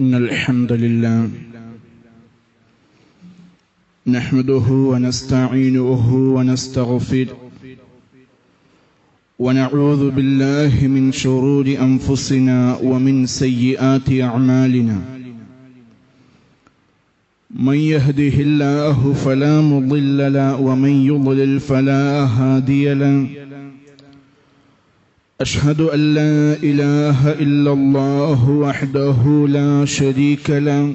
إن الحمد لله نحمده ونستعينه ونستغفره ونعوذ بالله من شرور أنفسنا ومن سيئات أعمالنا من يهده الله فلا مضل له ومن يضلل فلا هادي له أشهد أن لا إله إلا الله وحده لا شريك له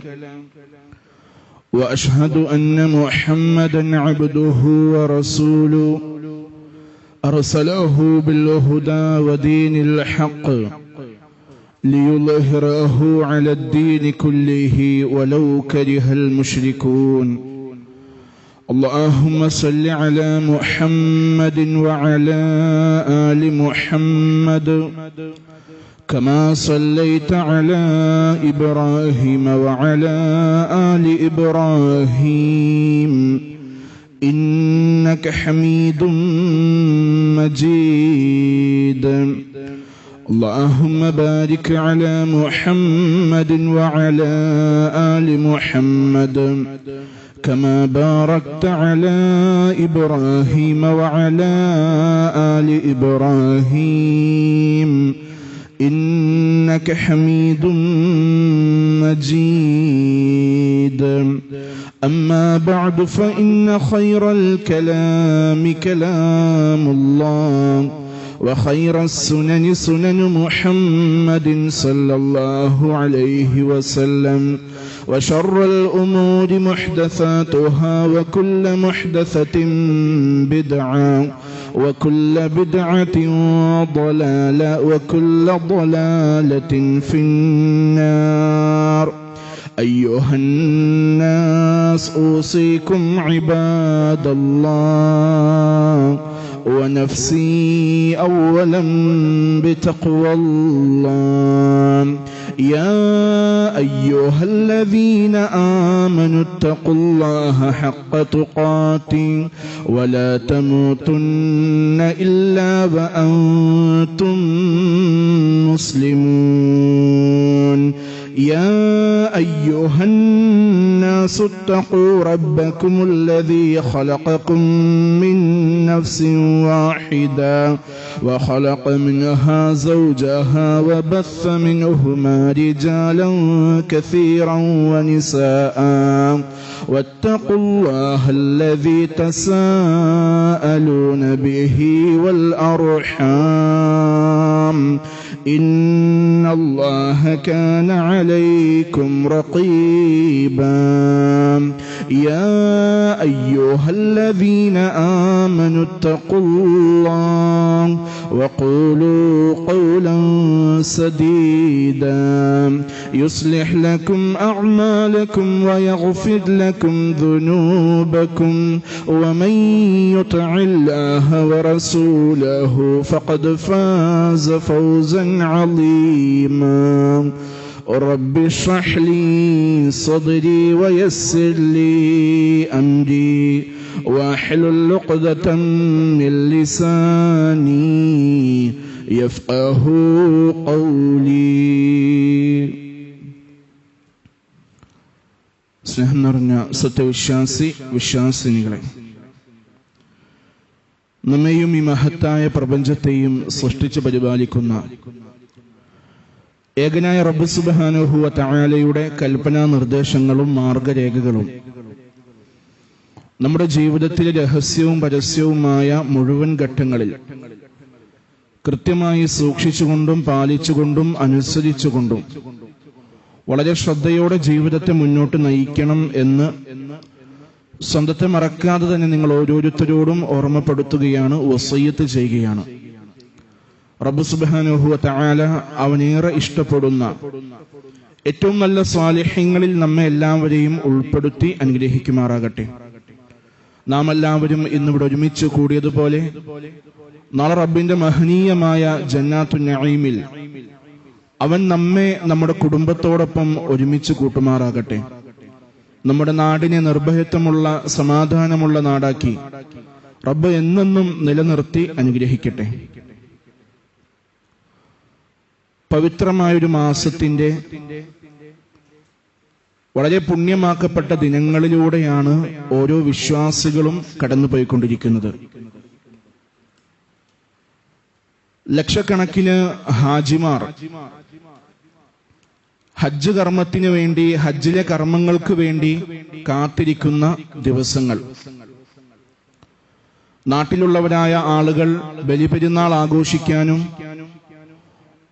وأشهد أن محمدا عبده ورسوله أرسله بالهدى ودين الحق ليظهره على الدين كله ولو كره المشركون اللهم صل على محمد وعلى آل محمد كما صليت على إبراهيم وعلى آل إبراهيم إنك حميد مجيد اللهم بارك على محمد وعلى آل محمد كما باركت على إبراهيم وعلى آل إبراهيم إنك حميد مجيد أما بعد فإن خير الكلام كلام الله وخير السنن سنن محمد صلى الله عليه وسلم وشر الأمور محدثاتها وكل محدثة بدعة وكل بدعة ضلالة وكل ضلالة في النار أيها الناس أوصيكم عباد الله ونفسي أولا بتقوى الله يا أيها الذين آمنوا اتقوا الله حق تقاته ولا تموتن إلا وأنتم مسلمون يا أيها الناس اتقوا ربكم الذي خلقكم من نفس واحدة وخلق منها زوجها وبث منهما رجالا كثيرا ونساء واتقوا الله الذي تساءلون به والأرحام إن الله كان عليكم رقيبا يا أيها الذين آمنوا اتقوا الله وقولوا قولا سديدا يصلح لكم أعمالكم ويغفر لكم ذنوبكم ومن يطع الله ورسوله فقد فاز فوزا عظيما رب اشرح لي صدري ويسر لي أمري واحلل عقدة من لساني يفقه قولي. സ്നേഹം നിറഞ്ഞ വിശ്വാസിനികളെ, നമ്മെയും ഈ മഹത്തായ പ്രപഞ്ചത്തെയും സൃഷ്ടിച്ച് പരിപാലിക്കുന്ന ഏകനായ റബ്ബ് സുബ്ഹാനഹു വ തആലയുടെ കൽപ്പനാ നിർദ്ദേശങ്ങളും മാർഗരേഖകളും നമ്മുടെ ജീവിതത്തിലെ രഹസ്യവും പരസ്യവുമായ മുഴുവൻ ഘട്ടങ്ങളിൽ കൃത്യമായി സൂക്ഷിച്ചുകൊണ്ടും പാലിച്ചുകൊണ്ടും അനുസരിച്ചുകൊണ്ടും വളരെ ശ്രദ്ധയോടെ ജീവിതത്തെ മുന്നോട്ട് നയിക്കണം എന്ന് സ്വന്തത്തെ മറക്കാതെ തന്നെ നിങ്ങൾ ഓരോരുത്തരോടും ഓർമ്മപ്പെടുത്തുകയാണ്, വസിയ്യത്ത് ചെയ്യുകയാണ്. റബ്ബ് സുബ്ഹാനഹു വ തആല അവനേറെ ഇഷ്ടപ്പെടുന്ന ഏറ്റവും നല്ല സ്വാലിഹ്യങ്ങളിൽ നമ്മെ എല്ലാവരെയും ഉൾപ്പെടുത്തി അനുഗ്രഹിക്കുമാറാകട്ടെ. നാം എല്ലാവരും ഇന്നിവിടെ ഒരുമിച്ച് കൂടിയതുപോലെ നാളെ റബ്ബിന്റെ മഹനീയമായ ജന്നാത്തുൻ നഈമിൽ അവൻ നമ്മെ നമ്മുടെ കുടുംബത്തോടൊപ്പം ഒരുമിച്ച് കൂട്ടുമാറാകട്ടെ. നമ്മുടെ നാടിനെ നിർഭയത്വമുള്ള സമാധാനമുള്ള നാടാക്കി റബ്ബ് എന്നെന്നും നിലനിർത്തി അനുഗ്രഹിക്കട്ടെ. പവിത്രമായൊരു മാസത്തിന്റെ വളരെ പുണ്യമാക്കപ്പെട്ട ദിനങ്ങളിലൂടെയാണ് ഓരോ വിശ്വാസികളും കടന്നുപോയിക്കൊണ്ടിരിക്കുന്നത്. ലക്ഷക്കണക്കിന് ഹാജിമാർ ഹജ്ജ് കർമ്മത്തിന് വേണ്ടി, ഹജ്ജിലെ കർമ്മങ്ങൾക്ക് വേണ്ടി കാത്തിരിക്കുന്ന ദിവസങ്ങൾ. നാട്ടിലുള്ളവരായ ആളുകൾ ബലിപെരുന്നാൾ ആഘോഷിക്കാനും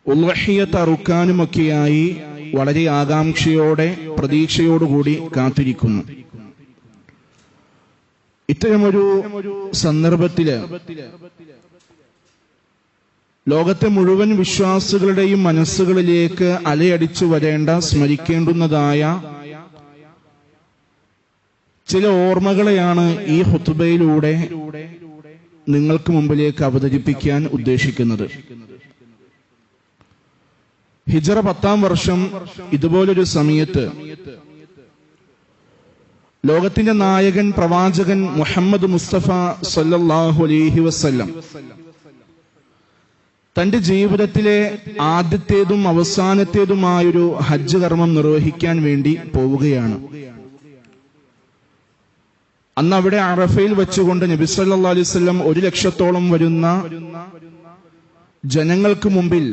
ഉൾഹിയത്ത് അറുക്കാനുമൊക്കെയായി വളരെ ആകാംക്ഷയോടെ, പ്രതീക്ഷയോടുകൂടി കാത്തിരിക്കുന്നു. ഇത്തരമൊരു സന്ദർഭത്തില് ലോകത്തെ മുഴുവൻ വിശ്വാസികളുടെയും മനസ്സുകളിലേക്ക് അലയടിച്ചു വരേണ്ട, സ്മരിക്കേണ്ടുന്നതായ ചില ഓർമ്മകളെയാണ് ഈ ഖുത്ബയിലൂടെ നിങ്ങൾക്ക് മുമ്പിലേക്ക് അവതരിപ്പിക്കാൻ ഉദ്ദേശിക്കുന്നത്. ഹിജ്റ 10-ാം വർഷം ഇതുപോലൊരു സമയത്ത് ലോകത്തിന്റെ നായകൻ, പ്രവാചകൻ മുഹമ്മദ് മുസ്തഫ സല്ലല്ലാഹു അലൈഹി വസല്ലം തന്റെ ജീവിതത്തിലെ ആദ്യത്തേതും അവസാനത്തേതുമായൊരു ഹജ്ജ് കർമ്മം നിർവഹിക്കാൻ വേണ്ടി പോവുകയാണ്. അന്ന് അവിടെ അറഫയിൽ വെച്ചുകൊണ്ട് നബി സല്ലല്ലാഹു അലൈഹി വസല്ലം 1 ലക്ഷത്തോളം വരുന്ന ജനങ്ങൾക്ക് മുമ്പിൽ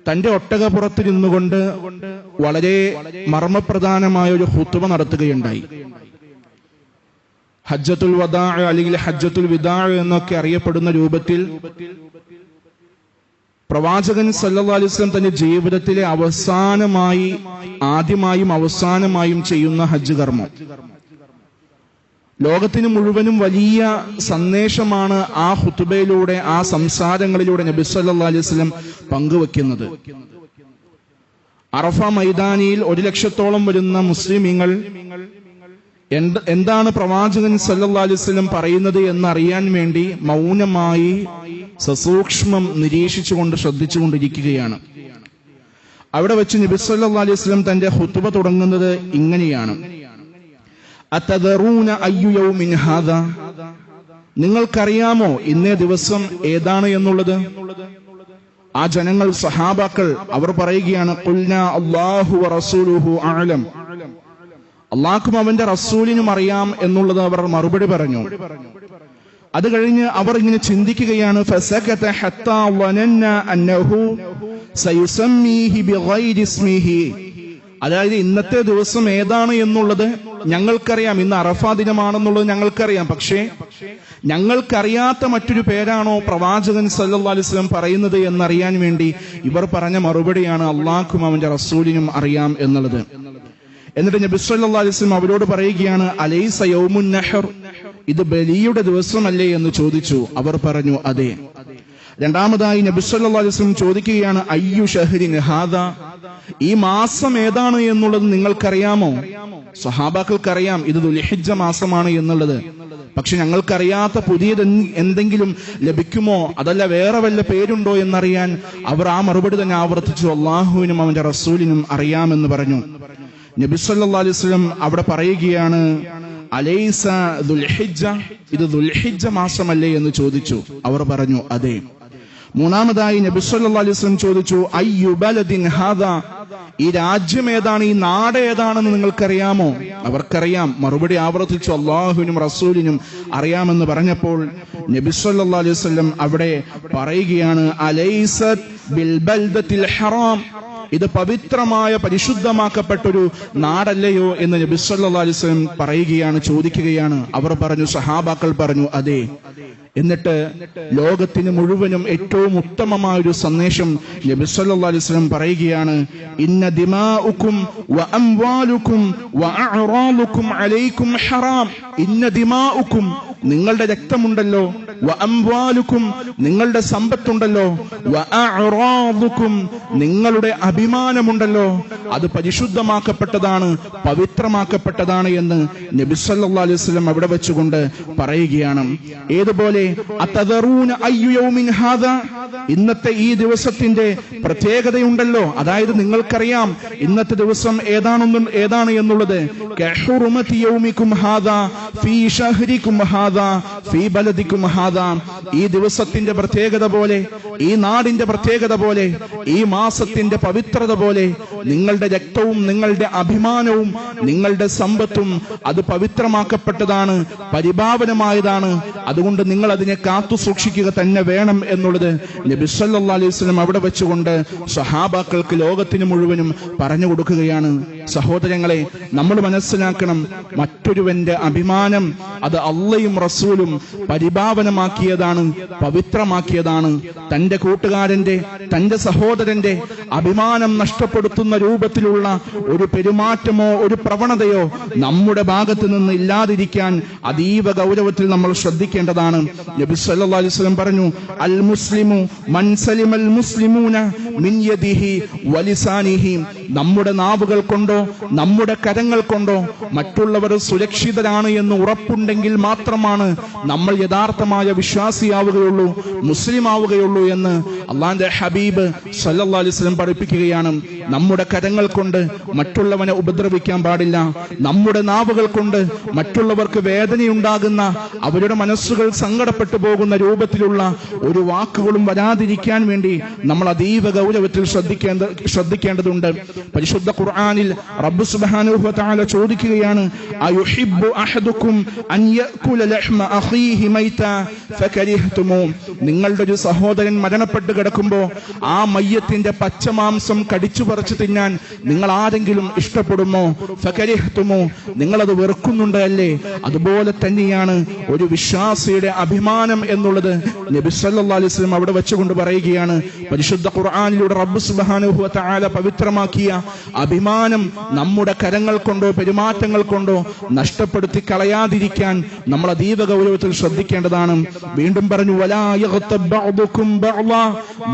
തന്റെ ഒട്ടകപ്പുറത്തിരുന്നു കൊണ്ട് വളരെ മർമ്മപ്രധാനമായ ഒരു ഖുത്ബ നടത്തുകയുണ്ടായി. ഹജ്ജത്തുൽ വദാ അല്ലെങ്കിൽ ഹജ്ജത്തുൽ വിദാ എന്നൊക്കെ അറിയപ്പെടുന്ന രൂപത്തിൽ പ്രവാചകൻ സല്ലല്ലാഹു അലൈഹി വസല്ലം തന്റെ ജീവിതത്തിലെ ആദ്യമായും അവസാനമായും ചെയ്യുന്ന ഹജ്ജ് കർമ്മം. ലോകത്തിന് മുഴുവനും വലിയ സന്ദേശമാണ് ആ ഖുത്ബയിലൂടെ, ആ സംസാരങ്ങളിലൂടെ നബി സല്ലല്ലാഹു അലൈഹി വസല്ലം പങ്കുവെക്കുന്നത്. അറഫ മൈതാനിയിൽ 1 ലക്ഷത്തോളം വരുന്ന മുസ്ലിമീങ്ങൾ എന്താണ് പ്രവാചകൻ സല്ലല്ലാഹു അലൈഹി വസല്ലം പറയുന്നത് എന്നറിയാൻ വേണ്ടി മൗനമായി സസൂക്ഷ്മം നിരീക്ഷിച്ചുകൊണ്ട്, ശ്രദ്ധിച്ചുകൊണ്ടിരിക്കുകയാണ്. അവിടെ വെച്ച് നബി സല്ലല്ലാഹു അലൈഹി വസല്ലം തന്റെ ഖുത്ബ തുടങ്ങുന്നത് ഇങ്ങനെയാണ്: അതദറൂന അയ്യു യൗമിൻ ഹാദാ, നിങ്ങൾക്കറിയാമോ ഇന്നേ ദിവസം ഏതാണ് എന്നുള്ളത്? ആ ജനങ്ങൾ, സഹാബാക്കൾ, അവർ പറയുകയാണ്, ഖുൽനാ അല്ലാഹു വറസൂലുഹു അഅലം, അല്ലാഹുവും അവന്റെ റസൂലിനും അറിയാം എന്നുള്ളത് അവർ മറുപടി പറഞ്ഞു. അത് കഴിഞ്ഞ് അവർ ഇങ്ങനെ ചിന്തിക്കുകയാണ്, ഫസകത ഹത്താ വനന്ന അന്നഹു സയുസമ്മീഹി ബിഗൈരി ഇസ്മിഹി, അതായത് ഇന്നത്തെ ദിവസം ഏതാണ് എന്നുള്ളത് ഞങ്ങൾക്കറിയാം, ഇന്ന് അറഫാ ദിനമാണെന്നുള്ളത് ഞങ്ങൾക്കറിയാം, പക്ഷേ ഞങ്ങൾക്കറിയാത്ത മറ്റൊരു പേരാണോ പ്രവാചകൻ സല്ലല്ലാഹു അലൈഹി വസല്ലം പറയുന്നത് എന്നറിയാൻ വേണ്ടി ഇവർ പറഞ്ഞ മറുപടിയാണ് അല്ലാഹുവും അവന്റെ റസൂലിനും അറിയാം എന്നുള്ളത്. എന്നിട്ട് നബി സല്ലല്ലാഹു അലൈഹി വസല്ലം അവരോട് പറയുകയാണ്, അലൈസ യൗമുൻ നഹർ, ഇത് ബലിയുടെ ദിവസമല്ലേ എന്ന് ചോദിച്ചു. അവർ പറഞ്ഞു അതെ. രണ്ടാമതായി നബി സല്ലല്ലാഹു അലൈഹി വസല്ലം ചോദിക്കുകയാണ്, അയ്യു ഷഹ്രിൻ ഹാദാ, ഈ മാസം ഏതാണ് എന്നുള്ളത് നിങ്ങൾക്കറിയാമോ? സഹാബാക്കൾക്കറിയാം ഇത് ദുൽഹിജ്ജ മാസമാണ് എന്നുള്ളത്, പക്ഷെ ഞങ്ങൾക്കറിയാത്ത പുതിയത് എന്തെങ്കിലും ലഭിക്കുമോ, അതല്ല വേറെ വല്ല പേരുണ്ടോ എന്നറിയാൻ അവർ ആ മറുപടി തന്നെ ആവർത്തിച്ചു, അല്ലാഹുവിനും അവന്റെ റസൂലിനും അറിയാമെന്ന് പറഞ്ഞു. നബി സല്ലല്ലാഹു അലൈഹി വസല്ലം അവിടെ പറയുകയാണ്, അലൈസ ദുൽഹിജ്ജ, ഇത് ദുൽഹിജ്ജ മാസമല്ലേ എന്ന് ചോദിച്ചു. അവർ പറഞ്ഞു അതെ. മൂന്നാമതായി നബി സല്ലല്ലാഹു അലൈഹി വസല്ലം ചോദിച്ചു, അയ്യു ബലദിൻ ഹാദാ, ഈ രാജ്യം ഏതാണ്, ഈ നാട് ഏതാണെന്ന് നിങ്ങൾക്കറിയാമോ? അവർക്കറിയാം. മറുപടി ആവർത്തിച്ചു, അല്ലാഹുവിനും റസൂലിനും അറിയാമെന്ന് പറഞ്ഞപ്പോൾ നബി സല്ലല്ലാഹു അലൈഹി വസല്ലം അവിടെ പറയുകയാണ്, അലൈസത് ബിൽ ബൽദത്തിൽ ഹറാം, ഇത് പവിത്രമായ, പരിശുദ്ധമാക്കപ്പെട്ടൊരു നാടല്ലയോ എന്ന് നബി സല്ലല്ലാഹു അലൈഹി വസല്ലം പറയുകയാണ്, ചോദിക്കുകയാണ്. അവർ പറഞ്ഞു, സഹാബാക്കൾ പറഞ്ഞു അതെ. എന്നിട്ട് ലോകത്തിന് മുഴുവനും ഏറ്റവും ഉത്തമമായ ഒരു സന്ദേശം നബി സല്ലല്ലാഹു അലൈഹി വസല്ലം പറയുകയാണ്, ഇന്ന ദിമാഉക്കും വ അംവാലുക്കും വ അഅറാലുക്കും അലൈക്കും ഹറാം, ഇന്ന ദിമാഉക്കും, നിങ്ങളുടെ രക്തമുണ്ടല്ലോ, വ അംവാലുക്കും, നിങ്ങളുടെ സമ്പത്തുണ്ടല്ലോ, വ അഅറാലുക്കും, നിങ്ങളുടെ അഭിമാനമുണ്ടല്ലോ, അത് പരിശുദ്ധമാക്കപ്പെട്ടതാണ്, പവിത്രമാക്കപ്പെട്ടതാണ് എന്ന് നബി സല്ലല്ലാഹു അലൈഹി വസല്ലം അവിടെ വെച്ചുകൊണ്ട് പറയുകയാണ്. ഏതുപോലെ അതദറൂന അയ്യു യൗമിൻ ഹാദാ, ഇന്നത്തെ ഈ ദിവസത്തിന്റെ പ്രത്യേകതയുണ്ടല്ലോ, അതായത് നിങ്ങൾക്കറിയാം ഇന്നത്തെ ദിവസം ഏതാണ് എന്നുള്ളത്. കഹുറുമതി യൗമിക്കും ഹാദാ ഫീ ഷഹ്രിക്കും ഹാദാ ഫീ ബലദിക്കും ഹാദാ, ഹാദാ, ഈ ദിവസത്തിന്റെ പ്രത്യേകത പോലെ, ഈ നാടിന്റെ പ്രത്യേകത പോലെ, ഈ മാസത്തിന്റെ പവിത്രത പോലെ നിങ്ങളുടെ രക്തവും നിങ്ങളുടെ അഭിമാനവും നിങ്ങളുടെ സമ്പത്തും അത് പവിത്രമാക്കപ്പെട്ടതാണ്, പരിപാവനമായതാണ്. അതുകൊണ്ട് നിങ്ങൾ അതിനെ കാത്തു സൂക്ഷിക്കുക തന്നെ വേണം എന്നുള്ളത് നബി സല്ലല്ലാഹു അലൈഹി വസല്ലം അവിടെ വെച്ചുകൊണ്ട് സ്വഹാബാക്കൾക്ക്, ലോകത്തിന് മുഴുവനും പറഞ്ഞു കൊടുക്കുകയാണ്. സഹോദരങ്ങളെ, നമ്മൾ മനസ്സിലാക്കണം, മറ്റൊരുവന്റെ അഭിമാനം അത് അള്ളയും റസൂലും പരിപാവനമാക്കിയതാണ്, പവിത്രമാക്കിയതാണ്. തന്റെ കൂട്ടുകാരന്റെ, തന്റെ സഹോദരന്റെ അഭിമാനം നഷ്ടപ്പെടുത്തുന്ന രൂപത്തിലുള്ള ഒരു പെരുമാറ്റമോ ഒരു പ്രവണതയോ നമ്മുടെ ഭാഗത്ത് നിന്ന് ഇല്ലാതിരിക്കാൻ അതീവ ഗൗരവത്തിൽ നമ്മൾ ശ്രദ്ധിക്കേണ്ടതാണ്. നബി സല്ലല്ലാഹു അലൈഹി വസല്ലം പറഞ്ഞു, അൽ മുസ്ലിമു മൻ സലിമൽ മുസ്ലിമൂന മിൻ യദിഹി വലിസാനിഹി. നമ്മുടെ നാവുകൾ കൊണ്ടോ നമ്മുടെ കരങ്ങൾ കൊണ്ടോ മറ്റുള്ളവർ സുരക്ഷിതരാണ് എന്ന് ഉറപ്പുണ്ടെങ്കിൽ മാത്രമാണ് നമ്മൾ യഥാർത്ഥമായ വിശ്വാസിയാവുകയുള്ളൂ, മുസ്ലിം ആവുകയുള്ളൂ എന്ന് അള്ളാന്റെ ഹബീബ് സല്ലല്ലാഹു അലൈഹി വസല്ലം പഠിപ്പിക്കുകയാണ്. നമ്മുടെ കരങ്ങൾ കൊണ്ട് മറ്റുള്ളവനെ ഉപദ്രവിക്കാൻ പാടില്ല. നമ്മുടെ നാവുകൾ കൊണ്ട് മറ്റുള്ളവർക്ക് വേദനയുണ്ടാകുന്ന, അവരുടെ മനസ്സുകൾ സങ്കടപ്പെട്ടു പോകുന്ന രൂപത്തിലുള്ള ഒരു വാക്കുകളും വരാതിരിക്കാൻ വേണ്ടി നമ്മൾ അതീവ ഗൗരവത്തിൽ ശ്രദ്ധിക്കേണ്ടതുണ്ട്. പരിശുദ്ധ ഖുർആനിൽ റബ്ബ് സുബ്ഹാനഹു വ തആല ചോദിക്കുകയാണ്, അയുഹിബ്ബു അഹദുക്കും അൻ യഅകുല ലഹ്മ അഖീഹി മൈതാ ഫകരിഹ്തുമു. നിങ്ങളുടെ ഒരു സഹോദരൻ മരണപ്പെട്ട് കിടക്കുമ്പോൾ ആ മയ്യത്തിന്റെ പച്ചമാംസം കടിച്ചു പറിച്ചു തിന്നാൻ നിങ്ങൾ ആരെങ്കിലും ഇഷ്ടപ്പെടുമോ? ഫകരിഹ്തുമു, നിങ്ങളത് വെറുക്കുന്നുണ്ട് അല്ലേ? അതുപോലെ തന്നെയാണ് ഒരു വിശ്വാസിയുടെ അഭിമാനം എന്നുള്ളത് നബി സല്ലല്ലാഹു അലൈഹി വസല്ലം അവിടെ വെച്ചുകൊണ്ട് പറയുകയാണ്. പരിശുദ്ധ ഖുർആനിലൂടെ റബ്ബ് സുബ്ഹാനഹു വ തആല പവിത്രമാക്കിയ അഭിമാനം നമ്മുടെ കരങ്ങൾ കൊണ്ടോ പെരുമാറ്റങ്ങൾ കൊണ്ടോ നഷ്ടപ്പെടുത്തി കളയാതിരിക്കാൻ നമ്മൾ അതീവ ഗൗരവത്തിൽ ശ്രദ്ധിക്കേണ്ടതാണ്. വീണ്ടും പറഞ്ഞു, വലാ യഗ്തബ് ബഅദുകും ബഅദാ.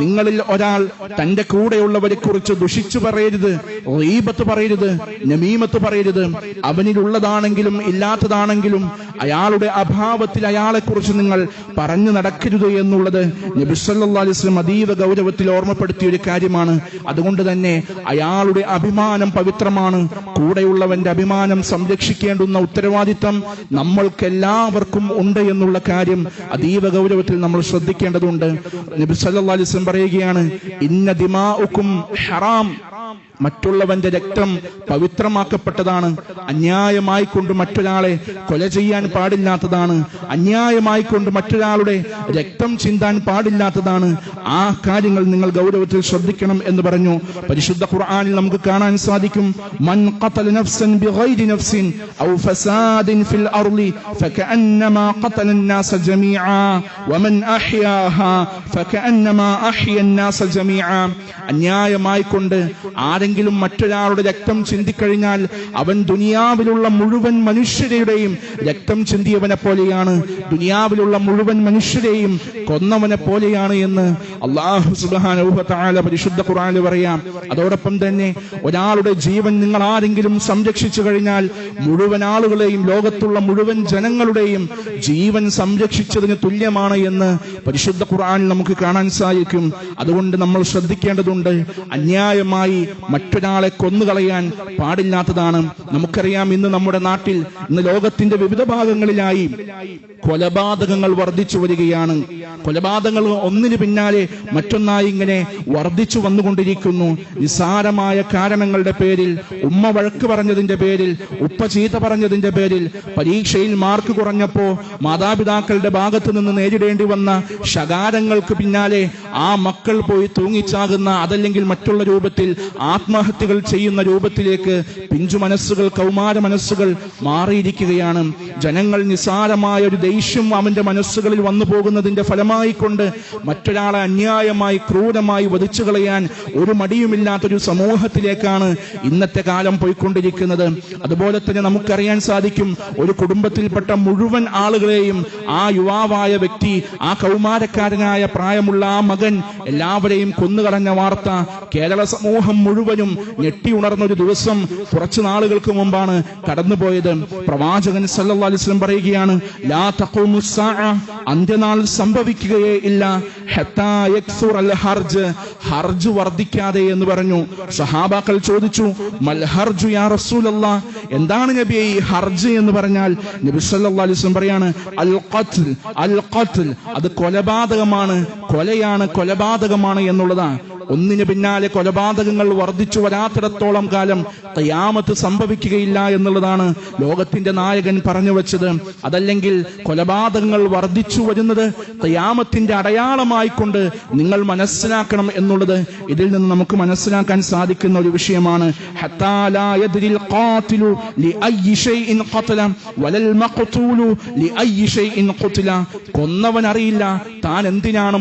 നിങ്ങളിൽ ഒരാൾ തന്റെ കൂടെയുള്ളവരെ കുറിച്ച് ദുഷിച്ചു പറയരുത്, ഗീബത്ത് പറയരുത്, നമീമത്ത് പറയരുത്. അവനിലുള്ളതാണെങ്കിലും ഇല്ലാത്തതാണെങ്കിലും അയാളുടെ അഭാവത്തിൽ അയാളെ കുറിച്ച് നിങ്ങൾ പറഞ്ഞു നടക്കരുത് എന്നുള്ളത് നബി സല്ലല്ലാഹു അലൈഹി വസല്ലം അതീവ ഗൗരവത്തിൽ ഓർമ്മപ്പെടുത്തിയ ഒരു കാര്യമാണ്. അതുകൊണ്ട് തന്നെ അയാളുടെ അഭിമാനം പവിത്രമാണ്. കൂടെയുള്ളവന്റെ അഭിമാനം സംരക്ഷിക്കേണ്ടുന്ന ഉത്തരവാദിത്തം നമ്മൾക്കെല്ലാവർക്കും ഉണ്ട് എന്നുള്ള കാര്യം അതീവ ഗൗരവത്തിൽ നമ്മൾ ശ്രദ്ധിക്കേണ്ടതുണ്ട്. നബി സല്ലല്ലാഹു അലൈഹി വസല്ലം പറയുകയാണ്, ഇന്ന ദിമാഉക്കും ഹറാം. മറ്റുള്ളവന്റെ രക്തം പവിത്രമാക്കപ്പെട്ടതാണ്. അന്യായമായി കൊണ്ട് മറ്റൊരാളെ കൊല ചെയ്യാൻ പാടില്ലാത്തതാണ്. അന്യായമായി കൊണ്ട് മറ്റൊരാളുടെ രക്തം ചിന്താൻ പാടില്ലാത്തതാണ്. ആ കാര്യങ്ങൾ നിങ്ങൾ ഗൗരവത്തിൽ ശ്രദ്ധിക്കണം എന്ന് പറഞ്ഞു. പരിശുദ്ധ ഖുർആനിൽ നമുക്ക് കാണാൻ സാധിക്കും, മൻ ഖതല നഫ്സൻ ബിഗൈരി നഫ്സിൻ ഔ ഫസാദിൻ ഫിൽ അർളി ഫകഅന്നമാ ഖതല الناس ജമീഅ വമൻ അഹ്യാഹാ ഫകഅന്നമാ അഹ്യ الناس ജമീഅ. അന്യായമായി കൊണ്ട് ആരെങ്കിലും മറ്റൊരാളുടെ രക്തം ചിന്തിക്കഴിഞ്ഞാൽ അവൻ ദുനിയാവിലുള്ള മുഴുവൻ മനുഷ്യരുടെയും രക്തം ചിന്തിയവനെ പോലെയാണ്, ദുനിയാവിലുള്ള മുഴുവൻ മനുഷ്യരെയും കൊന്നവനെ പോലെയാണ് എന്ന് അല്ലാഹു സുബ്ഹാനഹു വ തആല പരിശുദ്ധ ഖുർആനിൽ പറയാം. അതോടൊപ്പം തന്നെ ഒരാളുടെ ജീവൻ നിങ്ങൾ ആരെങ്കിലും സംരക്ഷിച്ചു കഴിഞ്ഞാൽ മുഴുവൻ ആളുകളെയും, ലോകത്തുള്ള മുഴുവൻ ജനങ്ങളുടെയും ജീവൻ സംരക്ഷിച്ചതിന് തുല്യമാണ് എന്ന് പരിശുദ്ധ ഖുർആനിൽ നമുക്ക് കാണാൻ സാധിക്കും. അതുകൊണ്ട് നമ്മൾ ശ്രദ്ധിക്കേണ്ടതുണ്ട്. അന്യായമായി മറ്റൊരാളെ കൊന്നുകളയാൻ പാടില്ലാത്തതാണ്. നമുക്കറിയാം, ഇന്ന് നമ്മുടെ നാട്ടിൽ, ഇന്ന് ലോകത്തിന്റെ വിവിധ ഭാഗങ്ങളിലായി കൊലപാതകങ്ങൾ വർദ്ധിച്ചു വരികയാണ്. കൊലപാതകങ്ങൾ ഒന്നിനു പിന്നാലെ മറ്റൊന്നായി ഇങ്ങനെ വർദ്ധിച്ചു വന്നുകൊണ്ടിരിക്കുന്നു. നിസ്സാരമായ കാരണങ്ങളുടെ പേരിൽ, ഉമ്മ വഴക്ക് പറഞ്ഞതിന്റെ പേരിൽ, ഉപ്പ ചീത്ത പറഞ്ഞതിന്റെ പേരിൽ, പരീക്ഷയിൽ മാർക്ക് കുറഞ്ഞപ്പോ മാതാപിതാക്കളുടെ ഭാഗത്തു നിന്ന് നേരിടേണ്ടി വന്ന ശകാരങ്ങൾക്ക് പിന്നാലെ ആ മക്കൾ പോയി തൂങ്ങിച്ചാകുന്ന, അതല്ലെങ്കിൽ മറ്റുള്ള രൂപത്തിൽ ആത്മഹത്യകൾ ചെയ്യുന്ന രൂപത്തിലേക്ക് പിഞ്ചു മനസ്സുകൾ, കൗമാര മനസ്സുകൾ മാറിയിരിക്കുകയാണ്. ജനങ്ങൾ നിസ്സാരമായ ഒരു ദേഷ്യം അവന്റെ മനസ്സുകളിൽ വന്നു പോകുന്നതിന്റെ ഫലമായിക്കൊണ്ട് മറ്റൊരാളെ അന്യായമായി ക്രൂരമായി വധിച്ചു കളയാൻ ഒരു മടിയുമില്ലാത്തൊരു സമൂഹത്തിലേക്കാണ് ഇന്നത്തെ കാലം പോയിക്കൊണ്ടിരിക്കുന്നത്. അതുപോലെ തന്നെ നമുക്കറിയാൻ സാധിക്കും, ഒരു കുടുംബത്തിൽപ്പെട്ട മുഴുവൻ ആളുകളെയും ആ യുവാവായ വ്യക്തി, ആ കൗമാരക്കാരനായ പ്രായമുള്ള ആ മകൻ എല്ലാവരെയും കൊന്നുകളഞ്ഞ വാർത്ത കേരള സമൂഹം മുഴുവനും ഞെട്ടിയുണർന്നൊരു ദിവസം കുറച്ചു നാളുകൾക്ക് മുമ്പാണ് കടന്നുപോയത്. പ്രവാചകൻ സല്ലല്ലാഹു അലൈഹി വസല്ലം പറയുകയാണ്, ലാ തഖൂമുസ് സാഅ, അന്ത്യനാൾ സംഭവിക്കുകയേ ഇല്ല, ഹത്താ യക്സുറൽ ഹർജ്, ഹർജ് വർദ്ധിക്കാതെ എന്ന് പറഞ്ഞു. സഹാബാക്കൾ ചോദിച്ചു, മൽ ഹർജു ഹർജു യാ റസൂലല്ലാഹ്, എന്താണ് നബിയെ ഈ ഹർജ് എന്ന് പറഞ്ഞാൽ? നബി സല്ലല്ലാഹു അലൈഹി വസല്ലം പറയാണ്, അൽ ഖത്ൽ, അൽ ഖത്ൽ, അത് കൊലപാതകമാണ്, കൊലയാണ്, കൊലപാതകമാണ് എന്നുള്ളതാണ്. ഒന്നിനു പിന്നാലെ കൊലപാതകങ്ങൾ വർദ്ധിച്ചു വരാത്തിടത്തോളം കാലം ഖിയാമത്ത് സംഭവിക്കുകയില്ല എന്നുള്ളതാണ് ലോകത്തിന്റെ നായകൻ പറഞ്ഞു വെച്ചത്. അതല്ലെങ്കിൽ കൊലപാതകങ്ങൾ വർദ്ധിച്ചു വരുന്നത് ഖിയാമത്തിന്റെ അടയാളമായിക്കൊണ്ട് നിങ്ങൾ മനസ്സിലാക്കണം എന്നുള്ളത് ഇതിൽ നിന്ന് നമുക്ക് മനസ്സിലാക്കാൻ സാധിക്കുന്ന ഒരു വിഷയമാണ്. ഹത്താ ലാ യദ്രിൽ ഖാതിലു ലിഅയ്യി ഷൈഇൻ ഖതല വലൽ മഖ്തൂലു ലിഅയ്യി ഷൈഇൻ ഖുതില. കൊന്നവൻ അറിയില്ല താൻ എന്തിനാണ്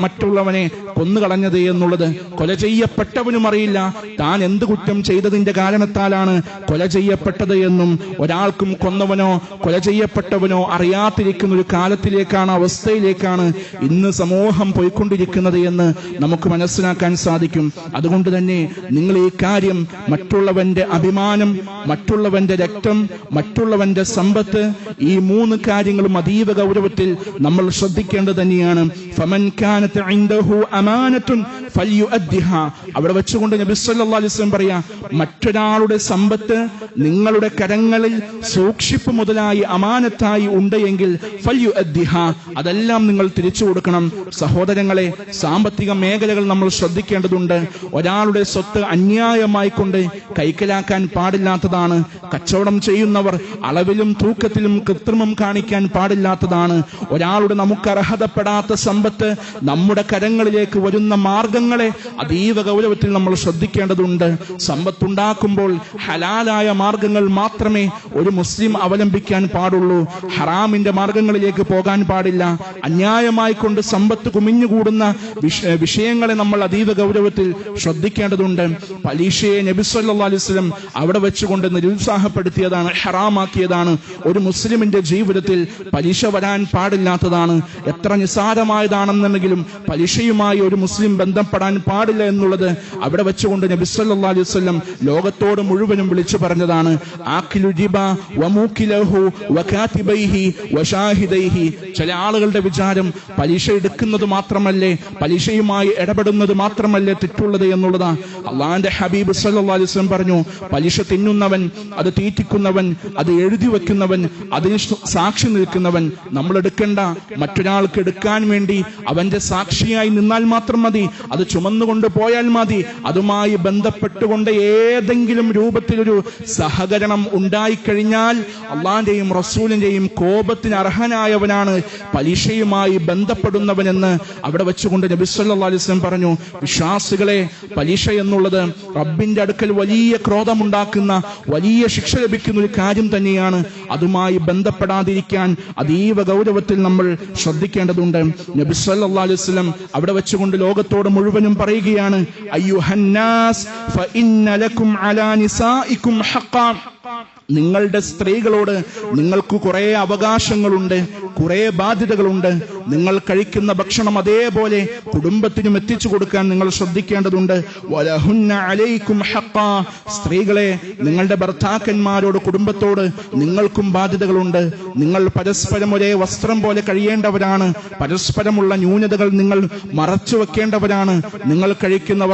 മറ്റുള്ളവനെ കൊന്നുകളഞ്ഞത് എന്നുള്ളത്. കൊല ചെയ്യപ്പെട്ടവനും അറിയില്ല താൻ എന്ത് കുറ്റം ചെയ്തതിന്റെ കാരണത്താലാണ് കൊല ചെയ്യപ്പെട്ടത് എന്നും ഒരാൾക്കും കൊന്നവനോ കൊല ചെയ്യപ്പെട്ടവനോ അറിയാതിരിക്കുന്ന ഒരു കാലത്തിലേക്കാണ്, അവസ്ഥയിലേക്കാണ് ഇന്ന് സമൂഹം പോയിക്കൊണ്ടിരിക്കുന്നത് എന്ന് നമുക്ക് മനസ്സിലാക്കാൻ സാധിക്കും. അതുകൊണ്ട് തന്നെ നിങ്ങൾ ഈ കാര്യം, മറ്റുള്ളവന്റെ അഭിമാനം, മറ്റുള്ളവന്റെ രക്തം, മറ്റുള്ളവന്റെ സമ്പത്ത്, ഈ മൂന്ന് കാര്യങ്ങളും അതീവ ഗൗരവത്തിൽ നമ്മൾ ശ്രദ്ധിക്കേണ്ടത് തന്നെയാണ്. ഫമൻ കാനത ഇൻദഹു അമാനത്തുൻ ഫൽയുഅദ്ദിഹാ. അവിടെ വെച്ചുകൊണ്ട് നബി സല്ലല്ലാഹു അലൈഹി വസല്ലം പറയാ, മറ്റൊരാളുടെ സമ്പത്ത് നിങ്ങളുടെ കരങ്ങളിൽ സൂക്ഷിപ്പ് മുതലായി അമാനത്തായി ഉണ്ട് എങ്കിൽ ഫൽയുഅദ്ദിഹാ, അതെല്ലാം നിങ്ങൾ തിരിച്ചു കൊടുക്കണം. സഹോദരങ്ങളെ, സാമ്പത്തിക മേഖലകൾ നമ്മൾ ശ്രദ്ധിക്കേണ്ടതുണ്ട്. ഒരാളുടെ സ്വത്ത് അന്യായമായി കൊണ്ട് കൈക്കലാക്കാൻ പാടില്ലാത്തതാണ്. കച്ചവടം ചെയ്യുന്നവർ അളവിലും തൂക്കത്തിലും കൃത്രിമം കാണിക്കാൻ പാടില്ലാത്തതാണ്. ഒരാളുടെ നമുക്ക് അർഹതപ്പെടാത്ത സമ്പത്ത് നമ്മുടെ കരങ്ങളിലേക്ക് വരുന്ന മാർഗങ്ങളെ അതീവ ഗൗരവത്തിൽ നമ്മൾ ശ്രദ്ധിക്കേണ്ടതുണ്ട്. സമ്പത്തുണ്ടാക്കുമ്പോൾ ഹലാലായ മാർഗങ്ങൾ മാത്രമേ ഒരു മുസ്ലിം അവലംബിക്കാൻ പാടുള്ളൂ. ഹറാമിന്റെ മാർഗങ്ങളിലേക്ക് പോകാൻ പാടില്ല. അന്യായമായി കൊണ്ട് സമ്പത്ത് കുമിഞ്ഞുകൂടുന്ന വിഷയങ്ങളെ നമ്മൾ അതീവ ഗൗരവത്തിൽ ശ്രദ്ധിക്കേണ്ടതുണ്ട്. പലിശയെ നബി സല്ലല്ലാഹു അലൈഹി വസല്ലം അവിടെ വെച്ചുകൊണ്ട് നിരുത്സാഹപ്പെടുത്തിയതാണ്, ഹറാമാക്കിയതാണ്. ഒരു മുസ്ലിമിന്റെ ജീവിതത്തിൽ പലിശ വരാൻ പാടില്ലാത്തതാണ്. എത്ര നിസാരമായതാണെന്നുണ്ടെങ്കിലും പലിശയുമായി ഒരു മുസ്ലിം ബന്ധപ്പെടാൻ പാടില്ല എന്നുള്ളത് അവിടെ വെച്ചുകൊണ്ട് നബി സല്ലല്ലാഹു അലൈഹി വസല്ലം ലോകത്തോട് മുഴുവനും വിളിച്ചു പറഞ്ഞതാണ്. ആഖിലു റിബ വമൂഖിലഹു വകാതിബൈഹി വശാഹിദൈഹി. ചില ആളുകളുടെ വിചാരം പലിശ എടുക്കുന്നത് മാത്രമല്ലേ, പലിശയുമായി ഇടപെടുന്നത് മാത്രമല്ലേ തെറ്റുള്ളത് എന്നുള്ളതാണ്. അള്ളാന്റെ ഹബീബ് സല്ലല്ലാഹു അലൈഹി വസല്ലം പറഞ്ഞു, പലിശ തിന്നുന്നവൻ, അത് തീറ്റിക്കുന്നവൻ, അത് എഴുതി വെക്കുന്നവൻ, അതിന് സാക്ഷി നിൽക്കുന്നവൻ, നമ്മൾ എടുക്കേണ്ട, മറ്റൊരാൾക്ക് എടുക്കാൻ വേണ്ടി അവന്റെ സാക്ഷിയായി നിന്നാൽ മാത്രം മതി, അത് ചുമന്നുകൊണ്ട് പോയാൽ മതി. അതുമായി ബന്ധപ്പെട്ടുകൊണ്ട് ഏതെങ്കിലും രൂപത്തിലൊരു സഹകരണം ഉണ്ടായിക്കഴിഞ്ഞാൽ അള്ളാന്റെയും റസൂലിന്റെയും കോപത്തിന് അർഹനായവനാണ് പലിശയുമായി ബന്ധപ്പെടുന്നവനെന്ന് അവിടെ വെച്ചുകൊണ്ട് നബി സല്ലല്ലാഹു അലൈഹി വസല്ലം പറഞ്ഞു. വിശ്വാസികളെ, പലിശ എന്നുള്ളത് റബ്ബിന്റെ അടുക്കൽ വലിയ ക്രോധമുണ്ടാക്കുന്ന, വലിയ ശിക്ഷ ലഭിക്കുന്ന ഒരു കാര്യം തന്നെയാണ്. അതുമായി ബന്ധപ്പെടാതിരിക്കാൻ അതീവ ഗൗരവത്തിൽ നമ്മൾ ശ്രദ്ധിക്കേണ്ടതുണ്ട്. നബി സല്ലല്ലാഹു അലൈഹി വസല്ലം അവിടെ വെച്ചുകൊണ്ട് ലോകത്തോട് മുഴുവനും പറയുകയാണ്, അയ്യുഹന്നാസ് ഫഇന്ന ലക്കും അലാ നിസാഇക്കും ഹഖ്ഖൻ. നിങ്ങളുടെ സ്ത്രീകളോട് നിങ്ങൾക്ക് കുറെ അവകാശങ്ങളുണ്ട്, കുറെ ബാധ്യതകളുണ്ട്. നിങ്ങൾ കഴിക്കുന്ന ഭക്ഷണം അതേപോലെ കുടുംബത്തിനും എത്തിച്ചു കൊടുക്കാൻ നിങ്ങൾ ശ്രദ്ധിക്കേണ്ടതുണ്ട്. വലഹുന്ന അലൈക്കും ഹഖ്ഖാ. സ്ത്രീകളെ, നിങ്ങളുടെ ഭർത്താക്കന്മാരോട്, കുടുംബത്തോട് നിങ്ങൾക്കും ബാധ്യതകളുണ്ട്. നിങ്ങൾ പരസ്പരം ഒരേ വസ്ത്രം പോലെ കഴിയേണ്ടവരാണ്. പരസ്പരമുള്ള ന്യൂനതകൾ നിങ്ങൾ മറച്ചു വെക്കേണ്ടവരാണ്. നിങ്ങൾ കഴിക്കുന്ന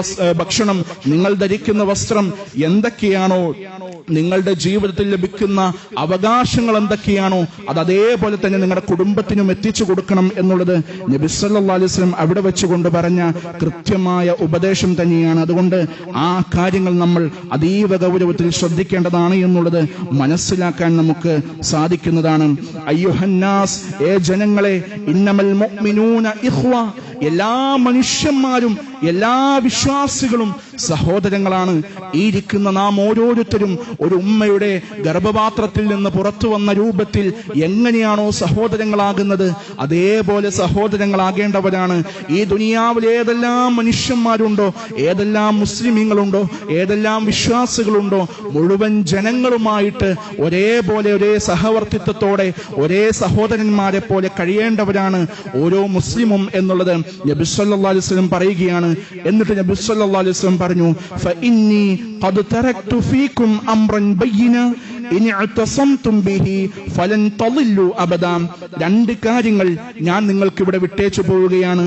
ഭക്ഷണം, നിങ്ങൾ ധരിക്കുന്ന വസ്ത്രം എന്തൊക്കെയാണോ, നിങ്ങളുടെ ജീവിതത്തിൽ ലഭിക്കുന്ന അവകാശങ്ങൾ എന്തൊക്കെയാണോ, അത് അതേപോലെ തന്നെ നിങ്ങളുടെ കുടുംബത്തിനും എത്തിച്ചു കൊടുക്കണം എന്നുള്ളത് നബി സല്ലല്ലാഹു അലൈഹി വസല്ലം അവിടെ വെച്ചുകൊണ്ട് പറഞ്ഞ കൃത്യമായ ഉപദേശം തന്നെയാണ്. അതുകൊണ്ട് ആ കാര്യങ്ങൾ നമ്മൾ അതീവ ഗൗരവത്തിൽ ശ്രദ്ധിക്കേണ്ടതാണ് എന്നുള്ളത് മനസ്സിലാക്കാൻ നമുക്ക് സാധിക്കുന്നതാണ്. അയ്യുഹന്നാസ്, ഏ ജനങ്ങളെ, ഇന്നമൽ മുഅ്മിനൂന ഇഖ്വ. എല്ലാ മനുഷ്യന്മാരും, എല്ലാ വിശ്വാസികളും സഹോദരങ്ങളാണ്. ഈ ഇരിക്കുന്ന നാം ഓരോരുത്തരും ഒരു ഉമ്മയുടെ ഗർഭപാത്രത്തിൽ നിന്ന് പുറത്തു വന്ന രൂപത്തിൽ എങ്ങനെയാണോ സഹോദരങ്ങളാകുന്നത്, അതേപോലെ സഹോദരങ്ങളാകേണ്ടവരാണ്. ഈ ദുനിയാവിൽ ഏതെല്ലാം മനുഷ്യന്മാരുണ്ടോ, ഏതെല്ലാം മുസ്ലിമീങ്ങളുണ്ടോ, ഏതെല്ലാം വിശ്വാസികളുണ്ടോ, മുഴുവൻ ജനങ്ങളുമായിട്ട് ഒരേപോലെ, ഒരേ സഹവർത്തിത്വത്തോടെ, ഒരേ സഹോദരന്മാരെ പോലെ കഴിയേണ്ടവരാണ് ഓരോ മുസ്ലിമും എന്നുള്ളത് നബി സല്ലല്ലാഹു അലൈഹി വസല്ലം പറയുകയാണ്. എന്നിട്ട് നബി സല്ലല്ലാഹു അലൈഹി വസല്ലം പറഞ്ഞു, ഫഇന്നി ഖദ് തറക്തു ഫീകും അംറൻ ബയ്യിന. ഇൻ അതസംതും ബിഹി ഫലൻ തളില്ലു അബദാ. രണ്ട് കാര്യങ്ങൾ ഞാൻ നിങ്ങൾക്ക് ഇവിടെ വിട്ടേച്ചു പോവുകയാണ്.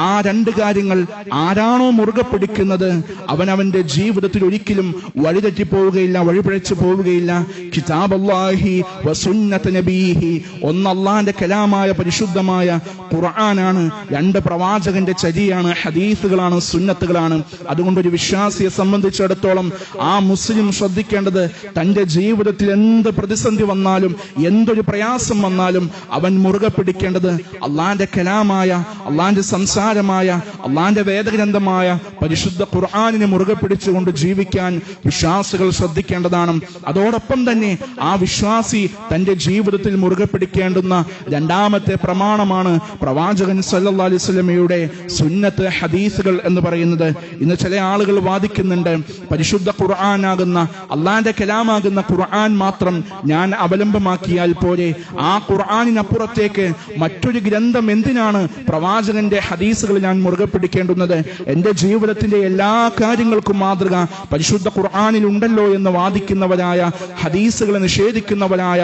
ആ രണ്ട് കാര്യങ്ങൾ ആരാണോ മുറുകെ പിടിക്കുന്നത് അവനവന്റെ ജീവിതത്തിൽ ഒരിക്കലും വഴിതെറ്റി പോവുകയില്ല, വഴിപിഴച്ചു പോവുകയില്ല. കിതാബല്ലാഹി വസുന്നത നബീഹി. ഒന്ന് അല്ലാഹുവിന്റെ കലാമായ പരിശുദ്ധമായ ഖുർആനാണ്, രണ്ട് പ്രവാചകന്റെ ചര്യയാണ്, ഹദീസുകളാണ്, സുന്നത്തുകളാണ്. അതുകൊണ്ട് ഒരു വിശ്വാസിയെ സംബന്ധിച്ചിടത്തോളം ആ മുസ്ലിം ശ്രദ്ധിക്കേണ്ടത് തന്റെ ജീവിതത്തിൽ എന്ത് പ്രതിസന്ധി വന്നാലും എന്തൊരു പ്രയാസം വന്നാലും അവൻ മുറുകെ പിടിക്കേണ്ടത് അള്ളാന്റെ കലാമായ, അള്ളാന്റെ സംസാരമായ, അള്ളാന്റെ വേദഗ്രന്ഥമായ പരിശുദ്ധ ഖുർആനിനെ മുറുകെ പിടിച്ചുകൊണ്ട് ജീവിക്കാൻ വിശ്വാസികൾ ശ്രദ്ധിക്കേണ്ടതാണ്. അതോടൊപ്പം തന്നെ ആ വിശ്വാസി തന്റെ ജീവിതത്തിൽ മുറുകെ പിടിക്കേണ്ടുന്ന രണ്ടാമത്തെ പ്രമാണമാണ് പ്രവാചകൻ സല്ലല്ലാഹു അലൈഹി വസല്ലമയുടെ സുന്നത്ത്, ഹദീസുകൾ എന്ന് പറയുന്നത്. ഇന്ന് ചില ആളുകൾ വാദിക്കുന്നുണ്ട്, പരിശുദ്ധ ഖുർആനാകുന്ന അള്ളാന്റെ കലാമാകുന്ന ഖുർആൻ മാത്രം ഞാൻ അവലംബമാക്കിയാൽ പോരെ, ആ ഖുർആനിനപ്പുറത്തേക്ക് മറ്റൊരു ഗ്രന്ഥം എന്തിനാണ് പ്രവാചകന്റെ ഹദീസുകൾ ഞാൻ മുറുകെ പിടിക്കേണ്ടുന്നത്? എന്റെ ജീവിതത്തിന്റെ എല്ലാ കാര്യങ്ങൾക്കും മാതൃക പരിശുദ്ധ ഖുർആനിൽ ഉണ്ടല്ലോ എന്ന് വാദിക്കുന്നവരായ, ഹദീസുകളെ നിഷേധിക്കുന്നവരായ,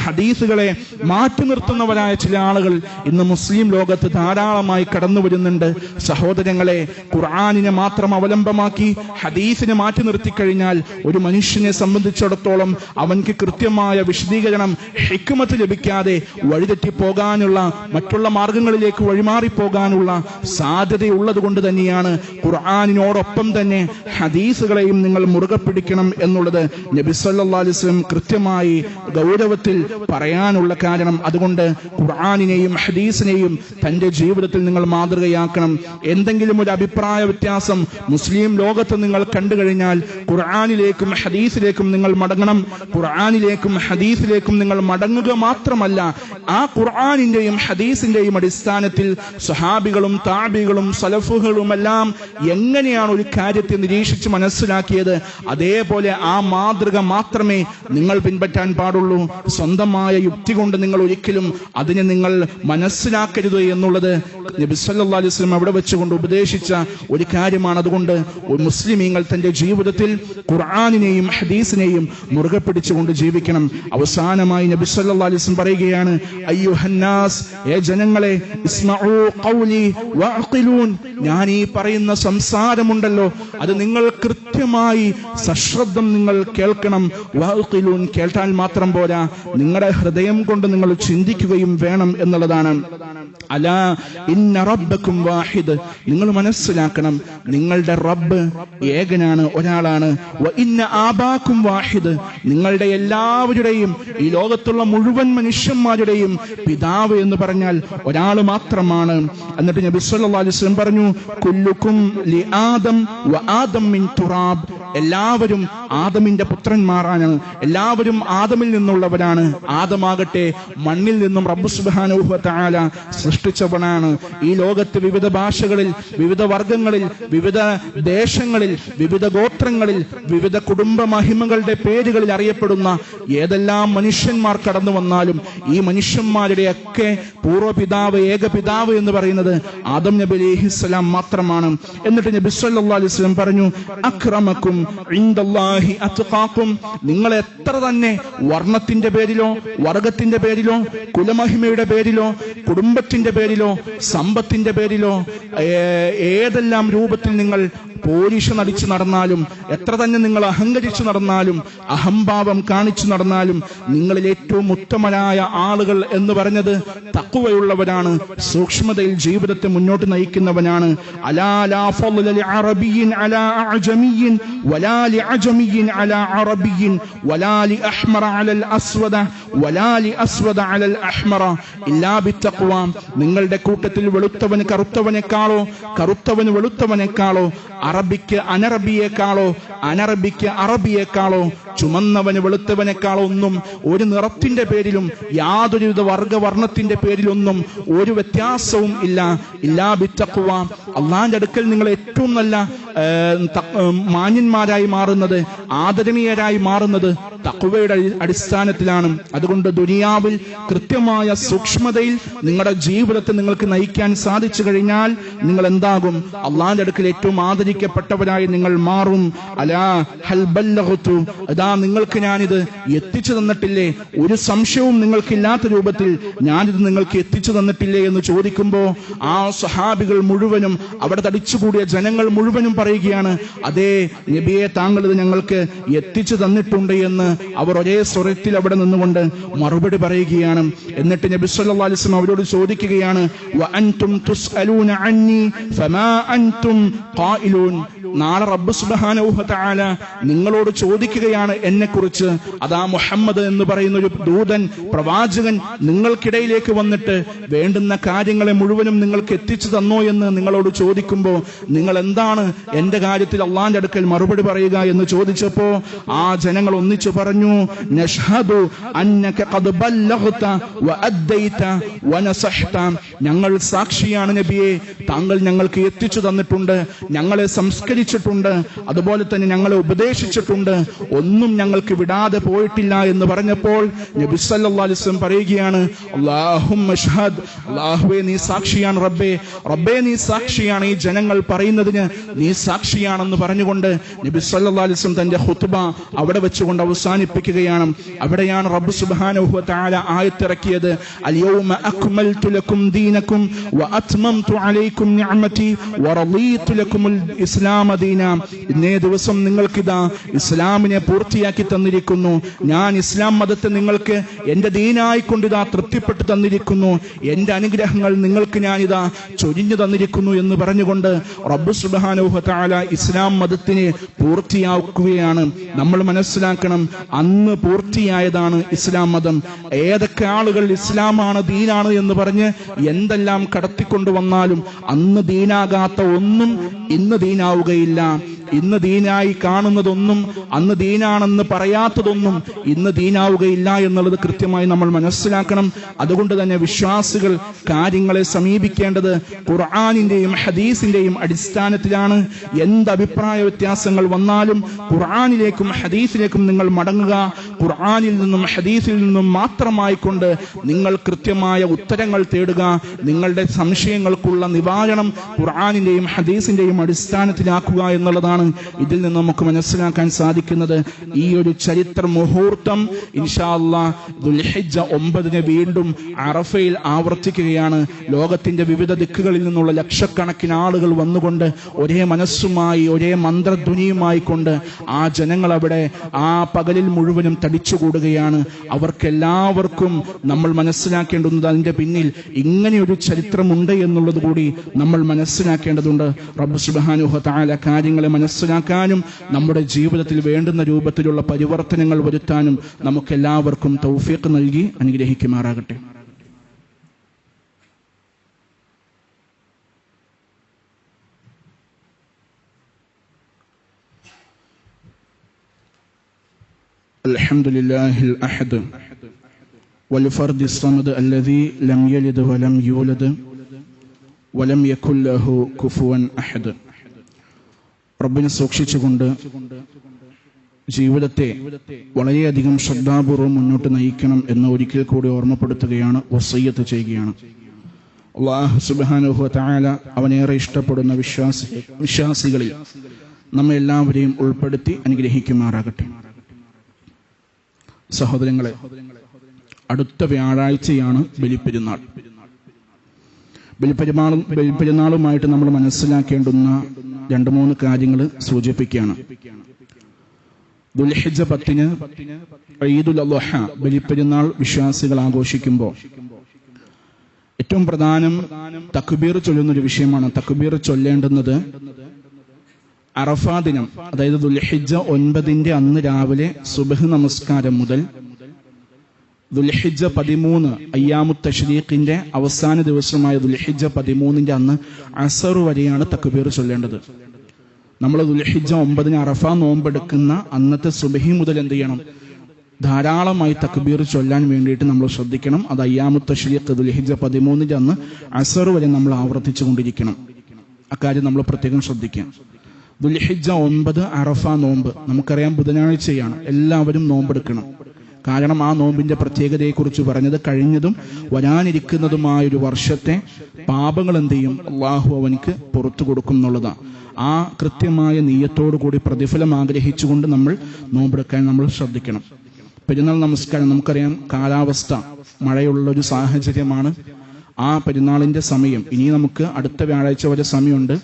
ഹദീസുകളെ മാറ്റി നിർത്തുന്നവരായ ചില ആളുകൾ ഇന്ന് മുസ്ലിം ലോകത്ത് ധാരാളമായി കടന്നു വരുന്നുണ്ട്. സഹോദരങ്ങളെ, ഖുർആനിനെ മാത്രം അവലംബമാക്കി ഹദീസിനെ മാറ്റി നിർത്തിക്കഴിഞ്ഞാൽ ഒരു മനുഷ്യനെ സംബന്ധിച്ചിടത്തോളം അവൻക്ക് കൃത്യമായ വിശദീകരണം, ഹിക്മത്ത് ലഭിക്കാതെ വഴിതെറ്റിപ്പോകാനുള്ള, മറ്റുള്ള മാർഗങ്ങളിലേക്ക് വഴിമാറിപ്പോകാനുള്ള സാധ്യതയുള്ളത് കൊണ്ട് തന്നെയാണ് ഖുർആനിനോടൊപ്പം തന്നെ ഹദീസുകളെയും നിങ്ങൾ മുറുകെ പിടിക്കണം എന്നുള്ളത് നബി സല്ലല്ലാഹു അലൈഹി വസല്ലം കൃത്യമായി ഗൗരവത്തിൽ പറയാനുള്ള കാരണം. അതുകൊണ്ട് ഖുർആനിനെയും ഹദീസിനെയും തന്റെ ജീവിതത്തിൽ നിങ്ങൾ മാതൃകയാക്കണം. എന്തെങ്കിലും ഒരു അഭിപ്രായ വ്യത്യാസം മുസ്ലിം ലോകത്ത് നിങ്ങൾ കണ്ടു കഴിഞ്ഞാൽ ഖുർആനിലേക്കും ഹദീസിലേക്കും നിങ്ങൾ മടങ്ങണം. ഖുർആനിലേക്കും ഹദീസിലേക്കും നിങ്ങൾ മടങ്ങുക മാത്രമല്ല, ആ ഖുർആനിന്റെയും ഹദീസിന്റെയും അടിസ്ഥാനത്തിൽ സ്വഹാബികളും താബികളും സലഫുകളും എല്ലാം എങ്ങനെയാണ് ഒരു കാര്യത്തെ നിരീക്ഷിച്ച് മനസ്സിലാക്കിയത്, അതേപോലെ ആ മാതൃക മാത്രമേ നിങ്ങൾ പിൻപറ്റാൻ പാടുള്ളൂ. സ്വന്തമായ യുക്തി കൊണ്ട് നിങ്ങൾ ഒരിക്കലും അതിനെ നിങ്ങൾ മനസ്സിലാക്കരുത് എന്നുള്ളത് നബി സല്ലല്ലാഹു അലൈഹി വസല്ലം അവിടെ വെച്ചുകൊണ്ട് ഉപദേശിച്ച ഒരു കാര്യമാണ്. അതുകൊണ്ട് മുസ്ലിമീങ്ങൾ തന്റെ ജീവിതത്തിൽ ഖുർആനിനെയും ഹദീസിനെയും മുറുകെ പിടിച്ചുകൊണ്ട് ജീവിക്കണം. അവസാനമായി നബി സല്ലല്ലാഹു അലൈഹി വസല്ലം പറയുകയാണ്, അയ്യുഹന്നാസ്, ഏ ജനങ്ങളെ, ഇസ്മഉ ഖൗലി വഅഖിലൂൻ. ഞാൻ ഈ പറയുന്ന സംസാരമുണ്ടല്ലോ അത് നിങ്ങൾ കൃത്യമായി സശ്രദ്ധം നിങ്ങൾ കേൾക്കണം. വഅഖിലൂൻ, കേട്ടാൽ മാത്രം പോരാ, നിങ്ങളുടെ ഹൃദയം കൊണ്ട് നിങ്ങൾ ചിന്തിക്കുകയും വേണം എന്നുള്ളതാണ്. അലാ ഇന്ന റബ്ബക്കും വാഹിദ്, നിങ്ങൾ മനസ്സിലാക്കണം, നിങ്ങളുടെ റബ്ബ് ഏകനാണ്, ഒരാളാണ്. വ ഇന്ന ആബാക്കും വാഹിദ്, നിങ്ങളുടെ എല്ലാവരുടെയും, ഈ ലോകത്തുള്ള മുഴുവൻ മനുഷ്യന്മാരുടെയും പിതാവ് എന്ന് പറഞ്ഞാൽ ഒരാൾ മാത്രമാണ്. എന്നിട്ട് നബി സല്ലല്ലാഹു അലൈഹി വസല്ലം പറഞ്ഞു, കുല്ലുക്കും ലി ആദം വ ആദം മിൻ തുറാബ്, എല്ലാവരും ആദമിന്റെ പുത്രന്മാരാണ്, എല്ലാവരും ആദമിൽ നിന്നുള്ളവരാണ്. ആദമാകട്ടെ മണ്ണിൽ നിന്നും റബ്ബ് സുബ്ഹാനഹു വ തആല സൃഷ്ടിച്ചവനാണ്. ഈ ലോകത്ത് വിവിധ ഭാഷകളിൽ, വിവിധ വർഗങ്ങളിൽ, വിവിധ ദേശങ്ങളിൽ, വിവിധ ഗോത്രങ്ങളിൽ, വിവിധ കുടുംബ മഹിമകളുടെ പേരുകളിൽ അറിയപ്പെടുന്ന ഏതെല്ലാം മനുഷ്യന്മാർ കടന്നു വന്നാലും ഈ മനുഷ്യന്മാരുടെയൊക്കെ പൂർവ്വപിതാവ്, ഏകപിതാവ് എന്ന് പറയുന്നത് ആദം നബി അലൈഹിസ്സലാം മാത്രമാണ്. എന്നിട്ട് നബി സല്ലല്ലാഹു അലൈഹി വസല്ലം പറഞ്ഞു, അക്രമക്കും ഇൻദല്ലാഹി അത്ഖാക്കും, നിങ്ങൾ എത്ര തന്നെ വർണ്ണത്തിന്റെ പേരിലോ, വർഗത്തിന്റെ പേരിലോ, കുലമഹിമയുടെ പേരിലോ, കുടുംബത്തിന്റെ പേരിലോ, സമ്പത്തിന്റെ പേരിലോ, ഏതെല്ലാം രൂപത്തിൽ നിങ്ങൾ പോലീഷ് നടിച്ചു നടന്നാലും, എത്ര തന്നെ നിങ്ങൾ അഹങ്കരിച്ചു നടന്നാലും, അഹംഭാവം കാണിച്ചു നടന്നാലും, നിങ്ങളിൽ ഏറ്റവും ഉത്തമരായ ആളുകൾ എന്ന് പറഞ്ഞത് തഖ്വയുള്ളവരാണ്, സൂക്ഷ്മതയിൽ ജീവിതത്തെ മുന്നോട്ട് നയിക്കുന്നവനാണ്. അലാ ലാ ഫളല ലിഅറബിയ്യിൻ അലാ അഅജമിയ്യിൻ വലാ ലിഅജമിയ്യിൻ അലാ അറബിയ്യിൻ വലാ ലിഅഹ്മറ അലൽ അസ്വദ വലാ ലിഅസ്വദ അലൽ അഹ്മറ ഇല്ലാ ബിത്തഖ്വ. നിങ്ങളുടെ കൂട്ടത്തിൽ വെളുത്തവന് കറുത്തവനേക്കാളോ, കറുത്തവന് വെളുത്തവനേക്കാളോ, അറബിക്ക് അനറബിയേക്കാളോ, അനറബിക്ക് അറബിയേക്കാളോ, ചുമന്നവന് വെളുത്തവനേക്കാളോ ഒന്നും ഒരു നിറത്തിന്റെ പേരിലും യാതൊരുവിധ വർഗവർണ്ണത്തിന്റെ പേരിലൊന്നും ഒരു വ്യത്യാസവും ഇല്ല. ഇല്ലാ ബിത്തഖ്വ. അള്ളാന്റെ അടുക്കൽ നിങ്ങൾ ഏറ്റവും നല്ല മാന്യന്മാരായി മാറുന്നത്, ആദരണീയരായി മാറുന്നത് തഖ്വയുടെ അടിസ്ഥാനത്തിലാണ്. അതുകൊണ്ട് ദുനിയാവിൽ കൃത്യമായ സൂക്ഷ്മതയിൽ നിങ്ങളുടെ ജീവിതത്തെ നിങ്ങൾക്ക് നയിക്കാൻ സാധിച്ചു കഴിഞ്ഞാൽ നിങ്ങൾ എന്താകും? അള്ളാന്റെ അടുക്കൽ ഏറ്റവും ആദരിക്കപ്പെട്ടവരായി നിങ്ങൾ മാറും. അലാ ഹൽ ബല്ലഗ്തു, അതാ അതാ നിങ്ങൾക്ക് ഞാനിത് എത്തിച്ചു തന്നിട്ടില്ലേ, ഒരു സംശയവും നിങ്ങൾക്കില്ലാത്ത രൂപത്തിൽ ഞാനിത് നിങ്ങൾക്ക് എത്തിച്ചു തന്നിട്ടില്ലേ എന്ന് ചോദിക്കുമ്പോ ആ സഹാബികൾ മുഴുവനും, അവിടെ തടിച്ചുകൂടിയ ജനങ്ങൾ മുഴുവനും പറയുകയാണ്, അതേ നബിയെ, താങ്കൾ ഇത് ഞങ്ങൾക്ക് എത്തിച്ചു തന്നിട്ടുണ്ട് എന്ന് അവർ ഒരേ സ്വരത്തിൽ അവിടെ നിന്നുകൊണ്ട് മറുപടി പറയുകയാണ്. എന്നിട്ട് നബി സല്ലല്ലാഹു അലൈഹി വസല്ലം അവരോട് ചോദിക്കുകയാണ്, വഅൻതും തുസ്അലൂന അന്നി ഫമാ അൻതും ഖായിലൂൻ. നാളെ റബ്ബ് സുബ്ഹാനഹു വ തആല നിങ്ങളോട് ചോദിക്കുകയാണ് എന്നെക്കുറിച്ച്. അതാ മുഹമ്മദ് എന്ന് പറയുന്ന ഒരു ദൂതൻ, പ്രവാചകൻ നിങ്ങൾക്കിടയിലേക്ക് വന്നിട്ട് വേണ്ടുന്ന കാര്യങ്ങളെ മുഴുവനും നിങ്ങൾക്ക് എത്തിച്ചു തന്നോ എന്ന് നിങ്ങളോട് ചോദിക്കുമ്പോ നിങ്ങൾ എന്താണ് എന്റെ കാര്യത്തിൽ അള്ളാന്റെ അടുക്കൽ മറുപടി പറയുക എന്ന് ചോദിച്ചപ്പോ ആ ജനങ്ങൾ ഒന്നിച്ചു പറഞ്ഞു, നഷ്ഹദു അന്നക ഖദ് ബല്ലഗ്ത വഅദ്ദൈത വനസഹ്ത. ഞങ്ങൾ സാക്ഷിയാണ് നബിയെ, താങ്കൾ ഞങ്ങൾക്ക് എത്തിച്ചു തന്നിട്ടുണ്ട്, ഞങ്ങളെ സംസ്കരിച്ചിട്ടുണ്ട്, അതുപോലെ തന്നെ ഞങ്ങളെ ഉപദേശിച്ചിട്ടുണ്ട്, ഒന്നും ഞങ്ങൾക്ക് വിടാതെ പോയിട്ടില്ല എന്ന് പറഞ്ഞപ്പോൾ നബി സല്ലല്ലാഹു അലൈഹി വസല്ലം പറയുകയാണ്, അല്ലാഹുമ്മ ഷ്ഹദ്, അല്ലാഹുവേ നീ സാക്ഷിയാണ്, റബ്ബേ നീ സാക്ഷിയാണ്, ഈ ജനങ്ങൾ പറയുന്നതിന് നീ സാക്ഷിയാണെന്ന് പറഞ്ഞുകൊണ്ട് നബി സല്ലല്ലാഹു അലൈഹി വസല്ലം തന്റെ ഖുത്ബ അവിടെ വെച്ചുകൊണ്ട് അവസാനിപ്പിക്കുകയാണ്. അവിടെയാണ് റബ്ബ് സുബ്ഹാനഹു വ തആല ആയത്തിറക്കിയത്, അൽയൗമ അക്മൽതു ലക്കും ദീനക്കും വഅത്മംതു അലൈക്കും നിഅമതി വറളീതു ലക്കുമുൽ ഇസ്ലാമ ദീന. ഇന്നേ ദിവസം നിങ്ങൾക്കിതാ ഇസ്ലാമിനെ പൂർത്തിയാക്കി തന്നിരിക്കുന്നു, ഞാൻ ഇസ്ലാം മതത്തെ നിങ്ങൾക്ക് എന്റെ ദീനായിക്കൊണ്ടിതാ തൃപ്തിപ്പെട്ടു തന്നിരിക്കുന്നു, എന്റെ അനുഗ്രഹങ്ങൾ നിങ്ങൾക്ക് ഞാനിതാ ചൊരിഞ്ഞു തന്നിരിക്കുന്നു എന്ന് പറഞ്ഞുകൊണ്ട് റബ്ബ് സുബ്ഹാനഹു വ തആല ഇസ്ലാം മതത്തിനെ പൂർത്തിയാക്കുകയാണ്. നമ്മൾ മനസ്സിലാക്കണം, അന്ന് പൂർത്തിയായതാണ് ഇസ്ലാം മതം. ഏതൊക്കെ ആളുകൾ ഇസ്ലാമാണ് ദീനാണ് എന്ന് പറഞ്ഞ് എന്തെല്ലാം കടത്തിക്കൊണ്ടുവന്നാലും അന്ന് ദീനാകാത്ത ഒന്നും ഇന്ന് ദീനാവുകയില്ല. ഇന്ന് ദീനായി കാണുന്നതൊന്നും അന്ന് ദീനാണെന്ന് പറയാത്തതൊന്നും ഇന്ന് ദീനാവുകയില്ല എന്നുള്ളത് കൃത്യമായി നമ്മൾ മനസ്സിലാക്കണം. അതുകൊണ്ട് തന്നെ വിശ്വാസികൾ കാര്യങ്ങളെ സമീപിക്കേണ്ടത് ഖുർആനിന്റെയും ഹദീസിന്റെയും അടിസ്ഥാനത്തിലാണ്. എന്ത് അഭിപ്രായ വ്യത്യാസങ്ങൾ വന്നാലും ഖുർആനിലേക്കും ഹദീസിലേക്കും നിങ്ങൾ മടങ്ങുക. ഖുർആനിൽ നിന്നും ഹദീസിൽ നിന്നും മാത്രമായിക്കൊണ്ട് നിങ്ങൾ കൃത്യമായ ഉത്തരങ്ങൾ തേടുക. നിങ്ങളുടെ സംശയങ്ങൾക്കുള്ള നിവാരണം ഖുർആനിന്റെയും ഹദീസിന്റെയും അടിസ്ഥാനത്തിലാക്കുക എന്നുള്ളതാണ് ഇതിൽ നിന്ന് നമുക്ക് മനസ്സിലാക്കാൻ സാധിക്കുന്നത്. ഈ ഒരു ചരിത്ര മുഹൂർത്തം ഇൻഷാ അല്ലാഹ് ദുൽഹിജ്ജ 9 വീണ്ടും അറഫയിൽ ആവർത്തിക്കുകയാണ്. ലോകത്തിന്റെ വിവിധ ദിക്കുകളിൽ നിന്നുള്ള ലക്ഷക്കണക്കിന് ആളുകൾ വന്നുകൊണ്ട് ഒരേ മനസ്സുമായി ഒരേ മന്ത്രധ്വനിയുമായി കൊണ്ട് ആ ജനങ്ങൾ അവിടെ ആ പകലിൽ മുഴുവനും തടിച്ചുകൂടുകയാണ്. അവർക്കെല്ലാവർക്കും നമ്മൾ മനസ്സിലാക്കേണ്ടുന്നത് അതിന്റെ പിന്നിൽ ഇങ്ങനെയൊരു ചരിത്രമുണ്ട് എന്നുള്ളത് കൂടി നമ്മൾ മനസ്സിലാക്കേണ്ടതുണ്ട്. റബ്ബ് സുബ്ഹാനഹു വ തആല കാര്യങ്ങളെ മനസ്സിലാക്കാനും നമ്മുടെ ജീവിതത്തിൽ വേണ്ടുന്ന രൂപത്തിലുള്ള പരിവർത്തനങ്ങൾ വരുത്താനും നമുക്കെല്ലാവർക്കും തൗഫീഖ് നൽകി അനുഗ്രഹിക്കുമാറാകട്ടെ. അൽഹംദുലില്ലാഹിൽ അഹദ് വൽ ഫർദിസ് സമദ് അല്ലദീ ലം യലിദ് വലം യൂലദ് വലം യകുൽ ലഹു കുഫുവൻ അഹദ്. റബ്ബിനെ സൂക്ഷിച്ചുകൊണ്ട് ജീവിതത്തെ വളരെയധികം ശ്രദ്ധാപൂർവം മുന്നോട്ട് നയിക്കണം എന്ന് ഒരിക്കൽ കൂടി ഓർമ്മപ്പെടുത്തുകയാണ്, വസിയ്യത്ത് ചെയ്യുകയാണ്. അല്ലാഹു സുബ്ഹാനഹു വ തആല അവനേറെ ഇഷ്ടപ്പെടുന്ന വിശ്വാസികളിൽ നമ്മെ എല്ലാവരെയും ഉൾപ്പെടുത്തി അനുഗ്രഹിക്കുമാറാകട്ടെ. സഹോദരങ്ങളെ, അടുത്ത വ്യാഴാഴ്ചയാണ് ബലിപ്പെരുന്നാൾ. ബലിപ്പെരുന്നാളുമായിട്ട് നമ്മൾ മനസ്സിലാക്കേണ്ടുന്ന 2-3 കാര്യങ്ങൾ സൂചിപ്പിക്കുകയാണ്. ദുൽഹിജ്ജ 10 ഈദുൽ അദ്ഹ ബലിപ്പെരുന്നാൾ വിശ്വാസികൾ ആഘോഷിക്കുമ്പോൾ ഏറ്റവും പ്രധാനം തക്ബീർ ചൊല്ലുന്നൊരു വിഷയമാണ്. തക്ബീർ ചൊല്ലേണ്ടുന്നത് അറഫ ദിനം, അതായത് ദുൽഹിജ്ജ 9 അന്ന് രാവിലെ സുബ്ഹ് നമസ്കാരം മുതൽ ദുൽഹിജ്ജ 13 അയ്യാമുത്ത് തശ്രീഖിന്റെ അവസാന ദിവസമായ ദുൽഹിജ്ജ 13 അന്ന് അസർ വരെയാണ് തക്ബീർ ചൊല്ലേണ്ടത്. നമ്മൾ ദുൽഹിജ്ജ 9 അറഫ നോമ്പെടുക്കുന്ന അന്നത്തെ സുബ്ഹി മുതൽ എന്ത് ചെയ്യണം? ധാരാളമായി തക്ബീർ ചൊല്ലാൻ വേണ്ടിയിട്ട് നമ്മൾ ശ്രദ്ധിക്കണം. അത് അയ്യാമുത്ത് തശ്രീഖ് ദുൽഹിജ്ജ 13 അന്ന് അസർ വരെ നമ്മൾ ആവർത്തിച്ചു കൊണ്ടിരിക്കണം. അക്കാര്യം നമ്മൾ പ്രത്യേകം ശ്രദ്ധിക്കാം. ദുൽഹിജ്ജ 9 അറഫ നോമ്പ് നമുക്കറിയാം ബുധനാഴ്ചയാണ്. എല്ലാവരും നോമ്പെടുക്കണം. കാരണം ആ നോമ്പിന്റെ പ്രത്യേകതയെക്കുറിച്ച് പറഞ്ഞത് കഴിഞ്ഞതും വരാനിരിക്കുന്നതുമായൊരു വർഷത്തെ പാപങ്ങൾ എന്ത് ചെയ്യും, അള്ളാഹു അവനിക്ക് പുറത്തു കൊടുക്കും എന്നുള്ളതാണ്. ആ കൃത്യമായ നീയത്തോടു കൂടി പ്രതിഫലം ആഗ്രഹിച്ചുകൊണ്ട് നമ്മൾ നോമ്പെടുക്കാൻ നമ്മൾ ശ്രദ്ധിക്കണം. പെരുന്നാൾ നമസ്കാരം, നമുക്കറിയാം കാലാവസ്ഥ മഴയുള്ള ഒരു സാഹചര്യമാണ്. ആ പെരുന്നാളിന്റെ സമയം ഇനി നമുക്ക് അടുത്ത വ്യാഴാഴ്ച വരെ സമയമുണ്ട്.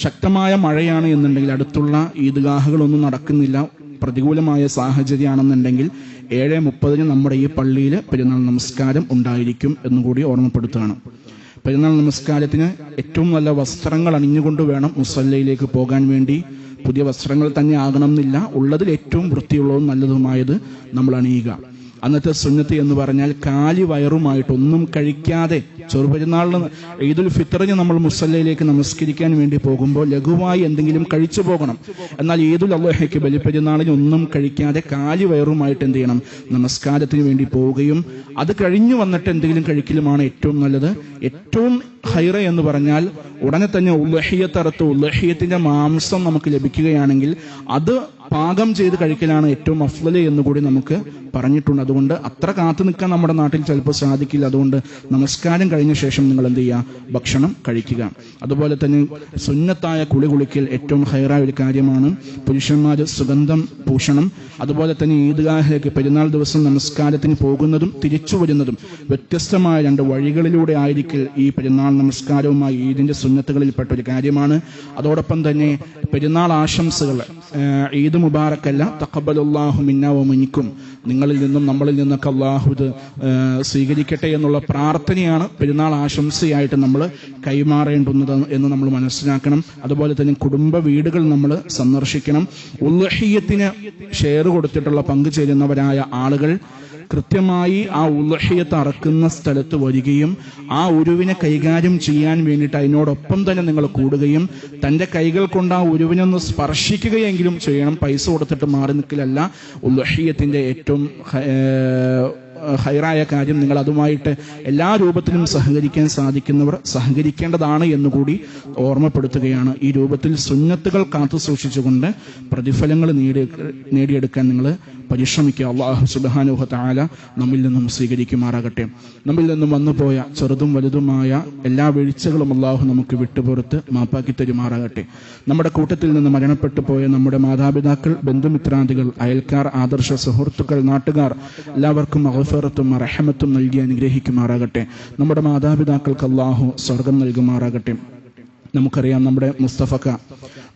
ശക്തമായ മഴയാണ് എന്നുണ്ടെങ്കിൽ, അടുത്തുള്ള ഈദ്ഗാഹുകളൊന്നും നടക്കുന്നില്ല, പ്രതികൂലമായ സാഹചര്യമാണെന്നുണ്ടെങ്കിൽ 7:30 നമ്മുടെ ഈ പള്ളിയിൽ പെരുന്നാൾ നമസ്കാരം ഉണ്ടായിരിക്കും എന്നുകൂടി ഓർമ്മപ്പെടുത്തുകയാണ്. പെരുന്നാൾ നമസ്കാരത്തിന് ഏറ്റവും നല്ല വസ്ത്രങ്ങൾ അണിഞ്ഞുകൊണ്ട് വേണം മുസല്ലയിലേക്ക് പോകാൻ വേണ്ടി. പുതിയ വസ്ത്രങ്ങൾ തന്നെ ആകണം എന്നില്ല, ഉള്ളതിൽ ഏറ്റവും വൃത്തിയുള്ളതും നല്ലതുമായത് നമ്മൾ അണിയുക. അന്നത്തെ സുന്നത്ത് എന്ന് പറഞ്ഞാൽ കാലി വയറുമായിട്ട് ഒന്നും കഴിക്കാതെ, ചെറുപെരുന്നാളിന് ഈദുൽ ഫിത്തറിന് നമ്മൾ മുസല്ലയിലേക്ക് നമസ്കരിക്കാൻ വേണ്ടി പോകുമ്പോൾ ലഘുവായി എന്തെങ്കിലും കഴിച്ചു പോകണം. എന്നാൽ ഈദുൽ അദ്ഹയ്ക്ക് ബലിപ്പെരുന്നാളിന് ഒന്നും കഴിക്കാതെ കാലി വയറുമായിട്ട് എന്ത് ചെയ്യണം, നമസ്കാരത്തിന് വേണ്ടി പോവുകയും അത് കഴിഞ്ഞു വന്നിട്ട് എന്തെങ്കിലും കഴിക്കലുമാണ് ഏറ്റവും നല്ലത്. ഏറ്റവും ഹൈറ എന്ന് പറഞ്ഞാൽ ഉടനെ തന്നെ ഉദ്ഹിയ്യത്തറുത്ത് ഉദ്ഹിയ്യത്തിന്റെ മാംസം നമുക്ക് ലഭിക്കുകയാണെങ്കിൽ അത് പാകം ചെയ്ത് കഴിക്കലാണ് ഏറ്റവും അഫ്ളല് എന്നുകൂടി നമുക്ക് പറഞ്ഞിട്ടുണ്ട്. അതുകൊണ്ട് അത്ര കാത്തു നിൽക്കാൻ നമ്മുടെ നാട്ടിൽ ചിലപ്പോൾ സാധിക്കില്ല. അതുകൊണ്ട് നമസ്കാരം കഴിഞ്ഞ ശേഷം നിങ്ങൾ എന്ത് ചെയ്യുക, ഭക്ഷണം കഴിക്കുക. അതുപോലെ തന്നെ സുന്നത്തായ കുളിക്കൽ ഏറ്റവും ഹൈറായ ഒരു കാര്യമാണ്. പുരുഷന്മാർ സുഗന്ധം പൂശണം. അതുപോലെ തന്നെ ഈദ്ഗാഹിലേക്ക് പെരുന്നാൾ ദിവസം നമസ്കാരത്തിന് പോകുന്നതും തിരിച്ചു വരുന്നതും വ്യത്യസ്തമായ 2 വഴികളിലൂടെ ആയിരിക്കും ഈ പെരുന്നാൾ നമസ്കാരവുമായി ഈദിന്റെ സുന്നത്തുകളിൽപ്പെട്ട ഒരു കാര്യമാണ്. അതോടൊപ്പം തന്നെ പെരുന്നാൾ ആശംസകൾ, ഈദ് മുബാറക്കല്ല, തഖബ്ബലല്ലാഹു മിന്നാ വ മിൻകും, നിങ്ങളിൽ നിന്നും നമ്മളിൽ നിന്നൊക്കെ അല്ലാഹു ഇത് സ്വീകരിക്കട്ടെ എന്നുള്ള പ്രാർത്ഥനയാണ് പെരുന്നാൾ ആശംസയായിട്ട് നമ്മൾ കൈമാറേണ്ടുന്നത് എന്ന് നമ്മൾ മനസ്സിലാക്കണം. അതുപോലെ തന്നെ കുടുംബ വീടുകൾ നമ്മൾ സന്ദർശിക്കണം. ഉദ്ഹിയ്യത്തിന് ഷെയർ കൊടുത്തിട്ടുള്ള പങ്കുചേരുന്നവരായ ആളുകൾ കൃത്യമായി ആ ഉദ്ഹിയ്യത്ത് അറക്കുന്ന സ്ഥലത്ത് വരികയും ആ ഉരുവിനെ കൈകാര്യം ചെയ്യാൻ വേണ്ടിയിട്ട് അതിനോടൊപ്പം തന്നെ നിങ്ങൾ കൂടുകയും തൻ്റെ കൈകൾ കൊണ്ട് ആ ഉരുവിനൊന്ന് സ്പർശിക്കുകയെങ്കിലും ചെയ്യണം. പൈസ കൊടുത്തിട്ട് മാറി നിൽക്കലല്ല ഉദ്ഹിയ്യത്തിന്റെ ഏറ്റവും ഹൈറായ കാര്യം. നിങ്ങൾ അതുമായിട്ട് എല്ലാ രൂപത്തിലും സഹകരിക്കാൻ സാധിക്കുന്നവർ സഹകരിക്കേണ്ടതാണ് എന്നുകൂടി ഓർമ്മപ്പെടുത്തുകയാണ്. ഈ രൂപത്തിൽ സുന്നത്തുകൾ കാത്തു സൂക്ഷിച്ചുകൊണ്ട് പ്രതിഫലങ്ങൾ നേടിയെടുക്കാൻ നിങ്ങൾ പരിശ്രമിക്കുക. അല്ലാഹു സുബ്ഹാനഹു വ തആല നമ്മിൽ നിന്നും സ്വീകരിക്കുമാറാകട്ടെ. നമ്മിൽ നിന്നും വന്നുപോയ ചെറുതും വലുതുമായ എല്ലാ വീഴ്ചകളും അല്ലാഹു നമുക്ക് വിട്ടുപുറത്ത് മാപ്പാക്കി തരുമാറാകട്ടെ. നമ്മുടെ കൂട്ടത്തിൽ നിന്ന് മരണപ്പെട്ടു പോയ നമ്മുടെ മാതാപിതാക്കൾ, ബന്ധുമിത്രാദികൾ, അയൽക്കാർ, ആദർശ സുഹൃത്തുക്കൾ, നാട്ടുകാർ എല്ലാവർക്കും മഗ്ഫിറത്തും റഹ്മത്തും നൽകി അനുഗ്രഹിക്കുമാറാകട്ടെ. നമ്മുടെ മാതാപിതാക്കൾക്ക് അല്ലാഹു സ്വർഗം നൽകുമാറാകട്ടെ. നമുക്കറിയാം നമ്മുടെ മുസ്തഫക്ക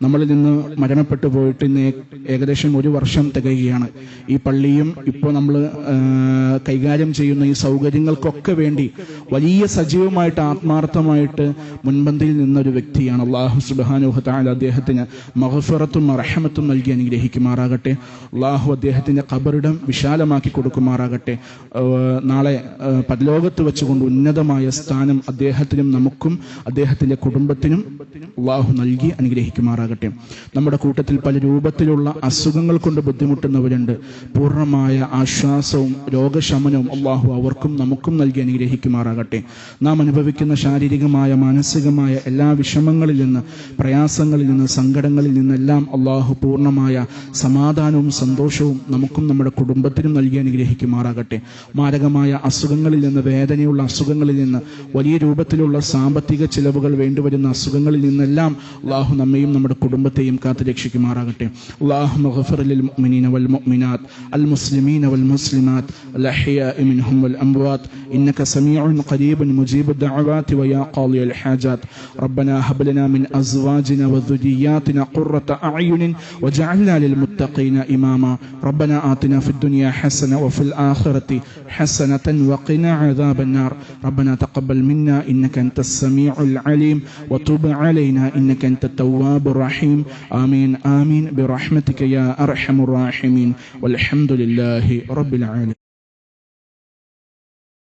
നമ്മളിൽ നിന്ന് മരണപ്പെട്ടു പോയിട്ട് ഇന്ന് ഏകദേശം 1 വർഷം തികയുകയാണ്. ഈ പള്ളിയും ഇപ്പോൾ നമ്മൾ കൈകാര്യം ചെയ്യുന്ന ഈ സൗകര്യങ്ങൾക്കൊക്കെ വേണ്ടി വലിയ സജീവമായിട്ട് ആത്മാർത്ഥമായിട്ട് മുൻപന്തിയിൽ നിന്നൊരു വ്യക്തിയാണ്. അല്ലാഹു സുബ്ഹാനഹു വ തആല അദ്ദേഹത്തിന് മഗ്ഫിറത്തും റഹ്മത്തും നൽകി അനുഗ്രഹിക്കുമാറാകട്ടെ. അല്ലാഹു അദ്ദേഹത്തിന്റെ ഖബറിടം വിശാലമാക്കി കൊടുക്കുമാറാകട്ടെ. നാളെ പരലോകത്ത് വെച്ചുകൊണ്ട് ഉന്നതമായ സ്ഥാനം അദ്ദേഹത്തിനും നമുക്കും അദ്ദേഹത്തിന്റെ കുടുംബത്തിനും അല്ലാഹു നൽകി അനുഗ്രഹിക്കുമാറാകട്ടെ. നമ്മുടെ കൂട്ടത്തിൽ പല രൂപത്തിലുള്ള അസുഖങ്ങൾ കൊണ്ട് ബുദ്ധിമുട്ടുന്നവരുണ്ട്. പൂർണ്ണമായ ആശ്വാസവും രോഗശമനവും അല്ലാഹു അവർക്കും നമുക്കും നൽകി അനുഗ്രഹിക്കുമാറാകട്ടെ. നാം അനുഭവിക്കുന്ന ശാരീരികമായ മാനസികമായ എല്ലാ വിഷമങ്ങളിൽ നിന്ന്, പ്രയാസങ്ങളിൽ നിന്ന്, സങ്കടങ്ങളിൽ നിന്നെല്ലാം അല്ലാഹു പൂർണ്ണമായ സമാധാനവും സന്തോഷവും നമുക്കും നമ്മുടെ കുടുംബത്തിനും നൽകി അനുഗ്രഹിക്കുമാറാകട്ടെ. മാരകമായ അസുഖങ്ങളിൽ നിന്ന്, വേദനയുള്ള അസുഖങ്ങളിൽ നിന്ന്, വലിയ രൂപത്തിലുള്ള സാമ്പത്തിക ചിലവുകൾ വേണ്ടിവരുന്ന അസുഖങ്ങളിൽ നിന്നെല്ലാം അല്ലാഹു നമ്മയും നമ്മുടെ കുടുംബത്തെയും കാത്തു രക്ഷിക്കുമാറാകട്ടെ. അല്ലാഹുമ്മ ഗ്ഫിർ ലിൽ മുഅ്മിനീന വൽ മുഅ്മിനാത്ത് അൽ മുസ്ലിമീന വൽ മുസ്ലിമാത്ത് അൽ അഹ്യാഇ മിൻഹും വൽ അംവാത്ത് ഇന്നക സമീഉൻ ഖരീബുൻ മുജീബു ദഅവാതി വയാ ഖാദിയൽ ഹാജാത്ത്. റബ്ബനാ ഹബ് ലനാ മിൻ അസ്വാജിന വദുരിയാതിന ഖുർറത അഅ്യുനിൻ വജഅൽനാ ലിൽ മുത്തഖീന ഇമാമാ. റബ്ബനാ ആതിനാ ഫിദ് ദുനിയാ ഹസന വഫിൽ ആഖിറതി ഹസനതൻ വഖിനാ അദാബൻ നാർ. റബ്ബനാ തഖബ്ബൽ മിന്നാ ഇന്നക അൻതസ് സമീഉൽ അലീം وتب علينا إنك أنت التواب الرحيم. آمين آمين برحمتك يا أرحم الراحمين والحمد لله رب العالمين.